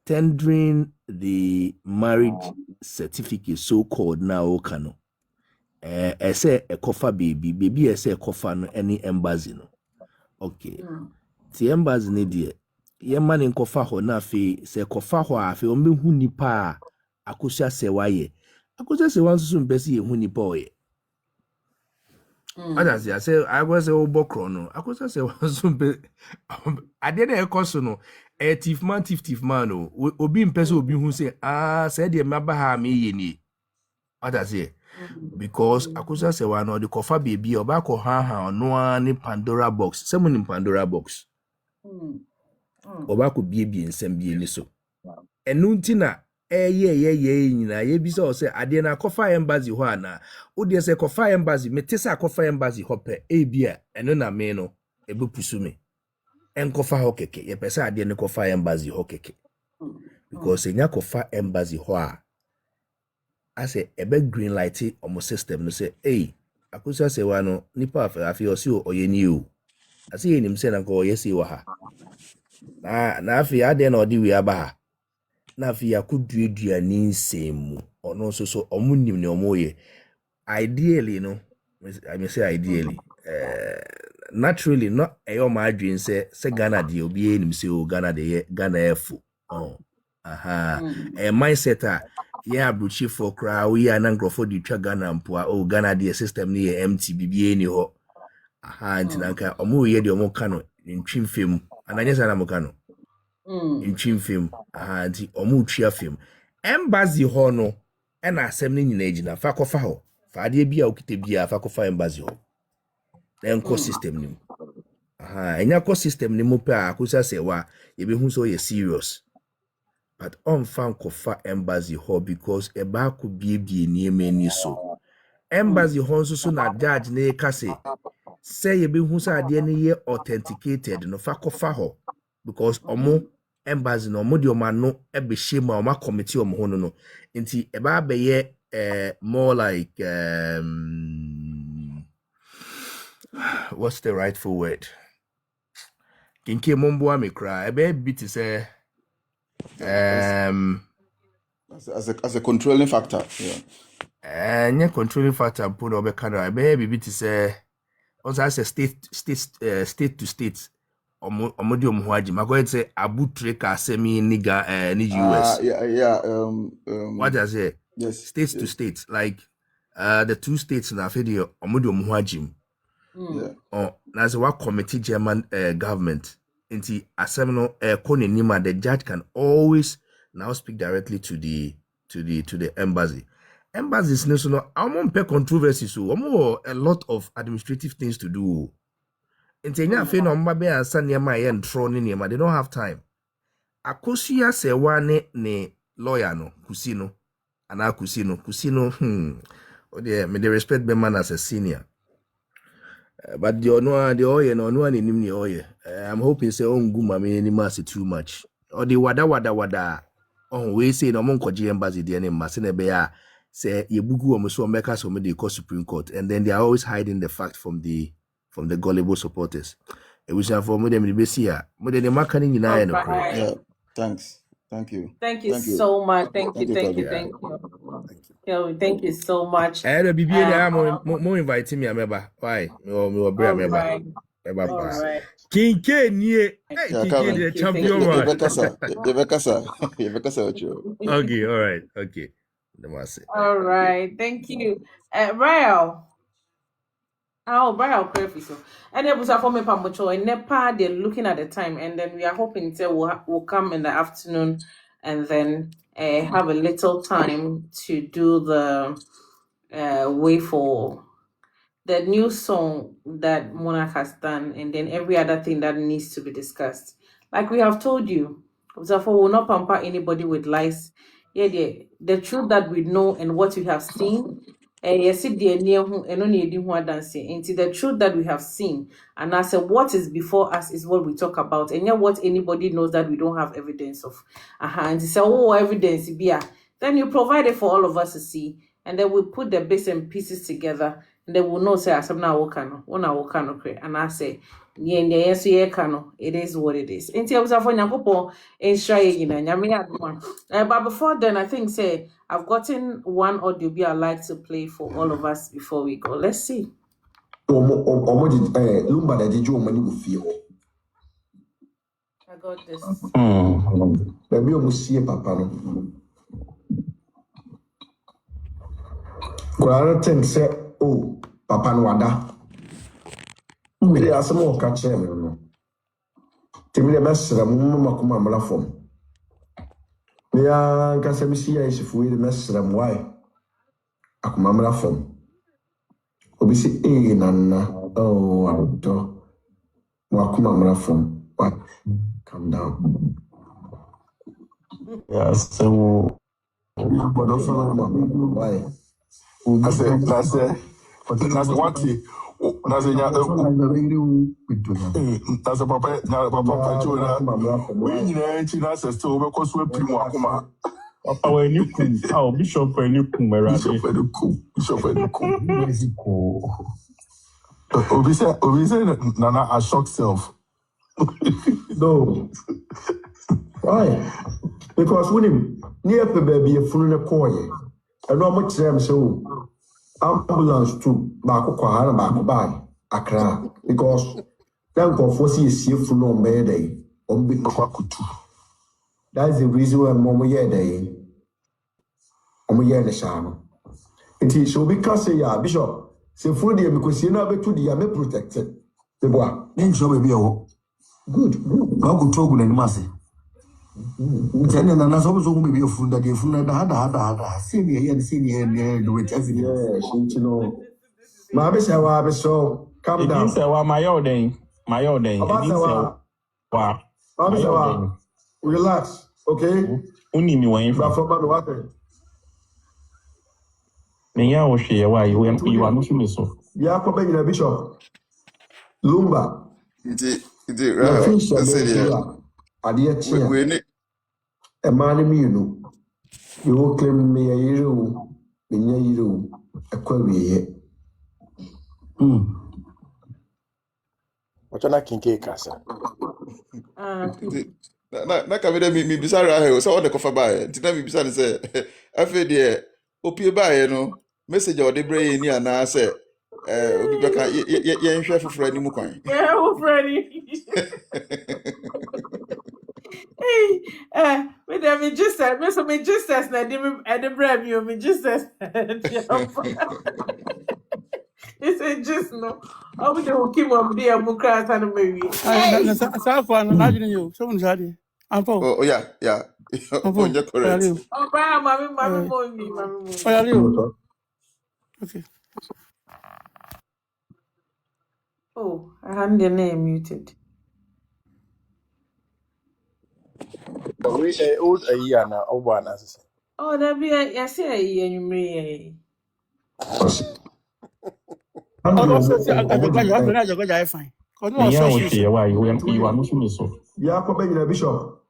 S10: tendering the marriage certificate so-called now Okano. I say a kofa baby I say a kofa no any embassy no. Okay. The embassy ne dear. Ye man in kofa ho na fe se kofa ho afe o mehu nipa Akosua Serwaa ye. Akosua Serwaa so mbesi ye hu nipa o ye. Others I say I was a obokro no. Akosua Serwaa so mbe ade na ekoso no. Thief man no. Obi mpese obi hu say say de maba ha me ye ni. What I say? Because Akosua Serwaa no the kofa baby oba ko ha no ani Pandora box. Someone in Pandora box. Oba ko bie nsem bie ni so. Enu ntina ye nyina ye bi so say ade na kofa embassy ho ana. O de say kofa embassy metesa kofa embassy ho pe bia eno na me no ebepusu me. Enkofa ho keke ye pesa ade ne kofa embassy ho keke because enya kofa embassy ho a ase ebe green light omo system no say Akosua Serwaa no nipa Afia osi oye ni o ase ye nim say na ko oye si wa ha na Afia ade na odi wi aba ha na Afia kuduedua ni nsemu ono so omo nim ne omo ye ideally no I may say ideally naturally not a your margin say Ghana de obi enim say o Ghana de Ghana efu a mindset abruchi for kra we ya na nkrofo de twa Ghana mpoa o Ghana de system ni empty bibie ni ho ntinanka omo ye de omo ka no ntwimfem ananye sana mo ka no ntwimfem nti omo twa fem embassy ho no e na asem ni nyina ejina fa kofa ho fa ade bia okite bia fa kofa embassy ho enko system ni enya ko system ni mo pa Akosua Serwaa ye be hu so ye serious but on fan kofa embassy ho because e ba ko biebie ni emani so embassy ho so na judge na ka say ye be hu so ade ni ye authenticated no fa kofa ho because omo embassy no omo de omo no e be shema omo committee omo ho no nti e ba be ye more like what's the rightful word? Kinke momboa me cry. Ebe bit to say
S6: as a controlling factor.
S10: Yeah. Controlling factor put over Canada. Ebe bit to say also as a state to state. Omodi omhuaji. Mako say abutre ka semi niga ni US. What does it?
S6: Yes.
S10: States to states like the two states na afedi omodi omhuaji. That's what committee German government into assembly nima the judge can always now speak directly to the embassy. Embassies no pay controversy so a lot of administrative things to do. Into nya fe no mba be ansa niema ye ntro ne niema they don't have time. Akosua Serwaa ne lawyer no kusino ana kusino me they respect the man as a senior. But the oye no no anim ni oye. I'm hoping say on guma me any mass too much. Or the wada on we say no mon koji embassy the any mass ne be ya say ye bugu omo so make us dey call Supreme Court and then they are always hiding the fact from the gullible supporters. E wish for mo dem be see ya. Mo dem makani nyina no.
S6: Yeah, thanks. Thank you.
S7: Thank you
S6: Thank you.
S7: so much. Thank you.
S6: Thank you,
S7: Thank
S6: Kwabena.
S7: you.
S10: Thank you.
S7: Kelvin, thank you so much.
S10: The BBA mo invite me ameba. Why? Me bring
S7: All
S10: ameba.
S7: right.
S10: Eba
S7: All
S10: pa.
S7: right.
S10: Kinke nie. Hey,
S6: Yeah,
S10: Kinke
S6: Calvin.
S10: the
S7: Thank
S10: champion
S7: you.
S10: man.
S6: Yebekasa ocho.
S10: Okay, all right. Okay. Demase.
S7: All right. Thank you. Rael. Oh, Brian so. And it was a former Pamucho in Nepal. They're looking at the time, and then we are hoping that we'll come in the afternoon and then have a little time to do the way for the new song that Monarch has done, and then every other thing that needs to be discussed. Like we have told you, therefore, we will not pamper anybody with lies. Yeah, the truth that we know and what we have seen. Yes, the truth that we have seen, and I said what is before us is what we talk about, and yet what anybody knows that we don't have evidence of. And they say, oh, evidence, then you provide it for all of us to see, and then we put the bits and pieces together. And they will know say as na wokano wona wokano kre and I say ye so ye kano it is what it is enti abusa for nyankopon ensra ye nyina nyame adoma but before then I think say I've gotten one audio be I like to play for all of us before we go. Let's see.
S2: Lumba da jeju omani go fie ho.
S7: I got this.
S2: Baby omusie papa no. Kwara think say oh papa no wada. Me asemo ka che me no. Timi le mesra mu makoma mla fom. Me ya ka se mi si ya isifu ile mesra mu wai. Akoma mla fom. Obi si nana oh adodo. Wakoma mla fom. What? Calm down.
S11: Yeah, so
S2: why?
S5: I said, that's what that's a papa, we in access to because we're pretty more.
S11: our new Bishop
S5: Obi said, Nana, a shock self.
S2: No. Why? Because when him near the baby a funeral coy, I know much them so ambulance to Bako Kwahana Bako by Accra because then for foresee is here for no day on big Kwakutu. That's the reason why Momo Yede Omo Yede Shano. It is so because ya Bishop, say for the because you know to the Yame protected. The boy, then show baby. Good. How could talk with any massy? Then and so be a funda, the funda had senior and senior and do it every year. You know, Mabby so come down.
S11: My old day.
S2: Relax, okay?
S11: Only me one
S2: from water.
S11: Me ya share why you are not so.
S2: Yeah, Bishop Lumba.
S6: We need
S2: a man me, you know. You will claim me a hero, a query.
S10: What an Kinke Casa.
S6: na kamera mi bisara he so the cover by ntina mi bisara say afi de opie bae no message o de bray ni ana say obi beka ye nhwe foforo ani mu kwan
S7: Yeah, Freddy. Hey, me dem me just said, me so me just says na the brand you me just says. It's a just no. I would have keep up there, Mukras and maybe.
S6: Oh yeah oh you're correct.
S7: Oh, Brian, mommy.
S3: Okay.
S7: Oh, I had the name muted.
S10: We old a year now, one as
S7: Oh, that be I say you may.
S3: Also, I fine.
S11: Me ya share why you are not so.
S2: Yeah, Bishop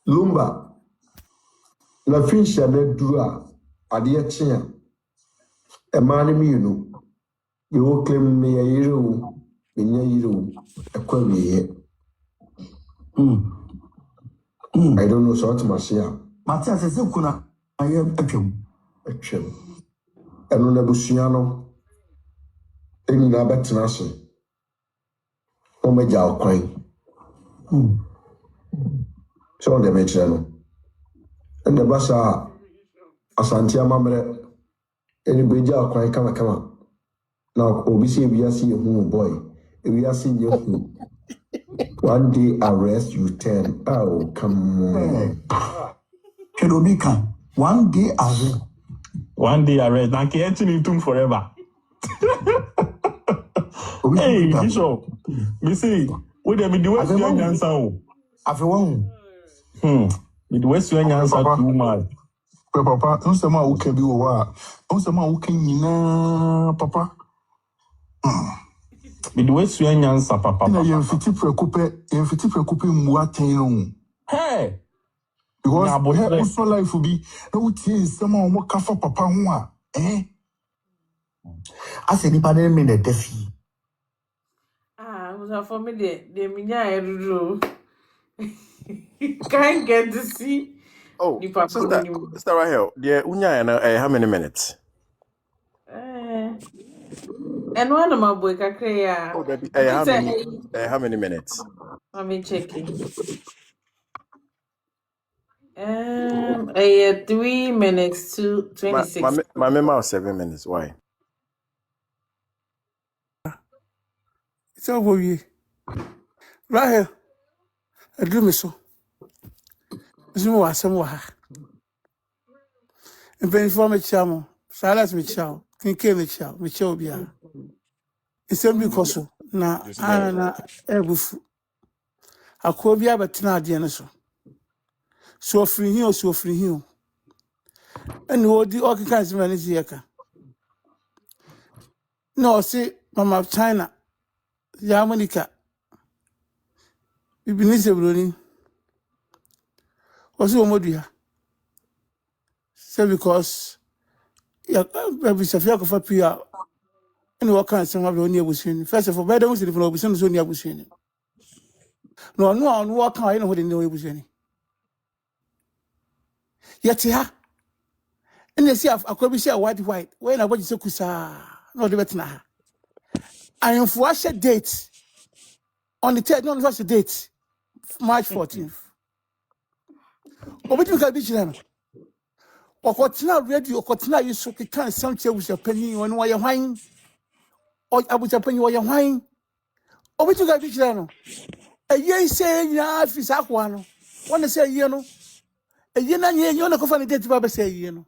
S2: Lumba. La finisha ne dura adia chia. A man me, you know. You will claim me a hero, me a hero, a query.
S12: I don't know so much here.
S13: Matia says, Kuna, I am a chum.
S12: And on the Busiano, any Nabatanasi. Oh, my jaw quine. So on the Mechano. And the Bassa Asantia Mamre, any Beja quine come. Now, obviously, we are seeing a boy. We are seeing you. One day arrest you 10. Oh, come on.
S13: Kedobika, 1 day arrest.
S11: 1 day arrest. Now can't you tune forever? Hey, Bishop. Me say, what they be the West Young answer?
S13: After one.
S11: The West Young answer too much.
S13: Papa, don't say my okay be over. Don't say my okay, Papa.
S11: Be the West Young answer, Papa.
S13: You fiti preocupe muateno.
S11: Hey.
S13: Because here also life will be no tears someone more kafa papa hoa. Eh? I said nipa dem me the defi.
S7: Was for me the minya erudo. Can't get to see.
S2: Oh, sister Rahel, dear Unya, how many minutes?
S7: And one of my boy Kakrea.
S2: Oh, how many minutes?
S7: Let me checking. 3 minutes to 26.
S2: My memo 7 minutes. Why?
S1: It's over you. Rahel, I do me so. Some more. And when for me chamo, Salas me chow, Kinke me chow, me chow bia. It's a because na ana ebufu. Akobia betina de so. So free him. And what the all kinds of money here. No, see, Mama China, Yamanica. We been running. What's your modia? Say because ya baby Safia for PR. And what kind of some of the near Busin. First of all, better was the Busin so near Busin. No, on what kind of what in the way Busin. Yet, yeah. And they say, I could be say white. When I watch so kusa, no, the better. I am for a date on the 3rd, not the date, March 14th. What do you can be children? Or what's not ready, or what's not you so can't some with a penny on why you're wine, or I was a penny while you're wine. Or what you can be children? A year say, yeah, if it's aquano. One say, you know, a year and you're not going to date Baba say, you know.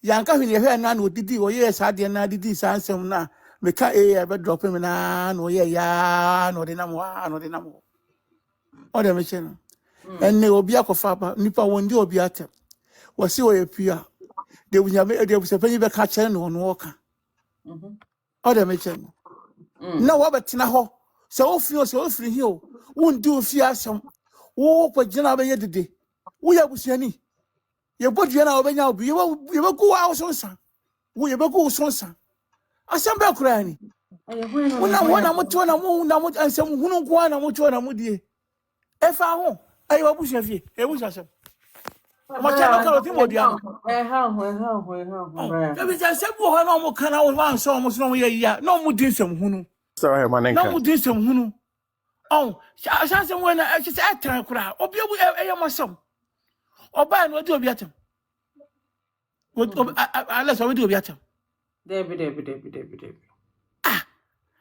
S1: Yanka when you hear none would did or yes, I did not did this answer now. Make a drop him and no, yeah, no, the number. Or the machine. And they will be a coffee, Nipa won't do a beater. Was see where you they was a penny back catcher on walker. Or the machine. No, what Tinaho, so free hill, won't do fear some. Oh, but Jenna the day. We are with any. You put Jenna over now, you will go out on some. We will go on some. I send back crying. When I want a motor, and some who don't go on a motor, and I'm dear. If I won't, I will push a fee. It was us. My child, I said, well, no more can I want so almost no year. No more did some who.
S2: Sorry, my name.
S1: No more did some who. Oh, I said, when I just act a crowd, or be able my son. Or buy what do you get him? Unless I will do get him.
S7: Debbie.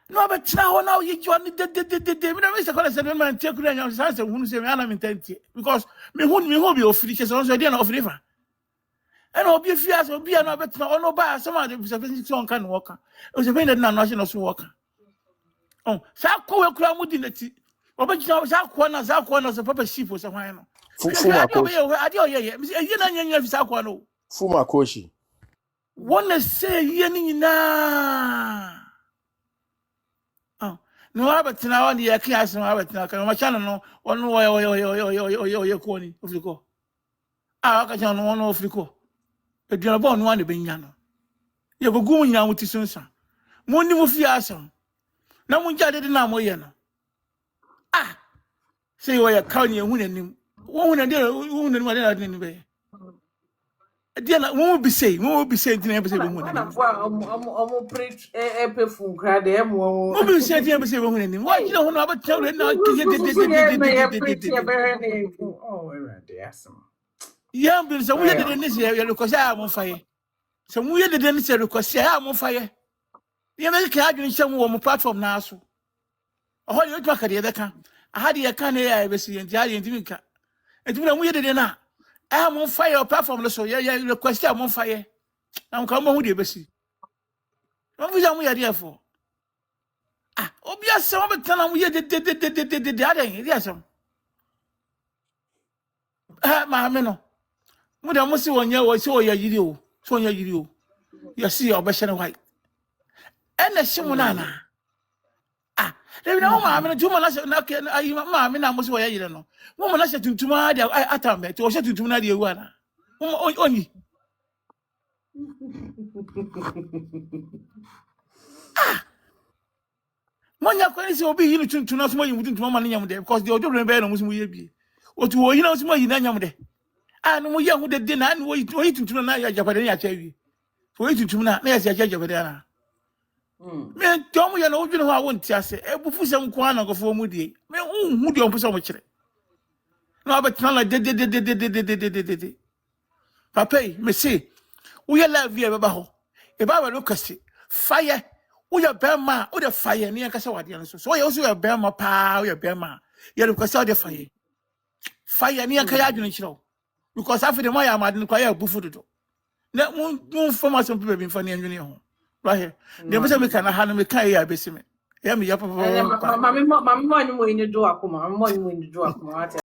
S1: No, but now you join the Mr. Collins and man take you and your who say I'm intended because me who be of free, so I didn't of river. And I'll be fierce or be another no buy some of the song can walk. It was a painted national walker. Oh, Sako will cram within the tea. Or but you know, Zakwan as a proper sheep was a wine.
S2: Fuma Koshi.
S1: One say yen na. Oh, no, but now on the class, no, but now, my channel, no, one way, your corny of the go. I got on one of the go. But you're born one being yano. You go going now with the son. Money will fear some. No one got it in our yano. Ah, say, why a county and winning him.
S14: Who na dia who na ma dia ni be. Dia na won be say ntina be say be hu na.
S7: Omo preach pe fun kra de mo.
S14: Won be say ntina be say be hu na. Why you know na ba tell na
S7: Oh, already asem.
S14: Yeah, be so we dey ni say you look say am faye. So we dey ni say look say am faye. You make ka adwin hyem wo mo platform na so. Oh, you talk dey dey kan. Aha dey kan na ya be say nti a ntimi ka. Ntimi na we dey na am fire platform so ya request am fire. Na nka mo hu dey be si. Mo fu jam ya dey for. Ah, obi asem be tan am ye de adan dey asem. Ah, ma me no. Mo da mo si wonya wo si wo ya yiri o. So wonya yiri o. Ya si obehye ne white. Ena shimu nana. Ah, they know ma tuma na ayi ma na mo so ya yire no. Mo na she tuntuma dia atambe. To she tuntuma na dia ewu ana. Onyi. Ah. Monya kwani se obi yinu tuntuna so mo yimu tuntuma ma na nyam de because the ojo be no mo so mo ye bi. Otu wo yina so mo yina nyam de. Ah no mo ye hu de na wo tuntuma na ya Ghpagetv ya chawi. So wo tuntuma na ya se Ghpagetv na. Me tomu ya na odwene ho a wonti ase ebufu se nko ana gofo mu die me hu die ompo se mo kire na abetna na de papa me say wo ye live ye beba ho e ba we lokasi fire wo ye bema wo de fire ne yanka se wade no so ye wo so ye bema pa wo ye bema ye lokasi wo de fire ne yanka ya adwene kire because after the mo ya amade no kwa ya bufu dodo na mu former some people be fa ne anwene ho right here. The person me can have me carry a besime. Yeah, me up.
S7: Mami mo ni mo ni do akuma. Mami mo ni mo ni do akuma.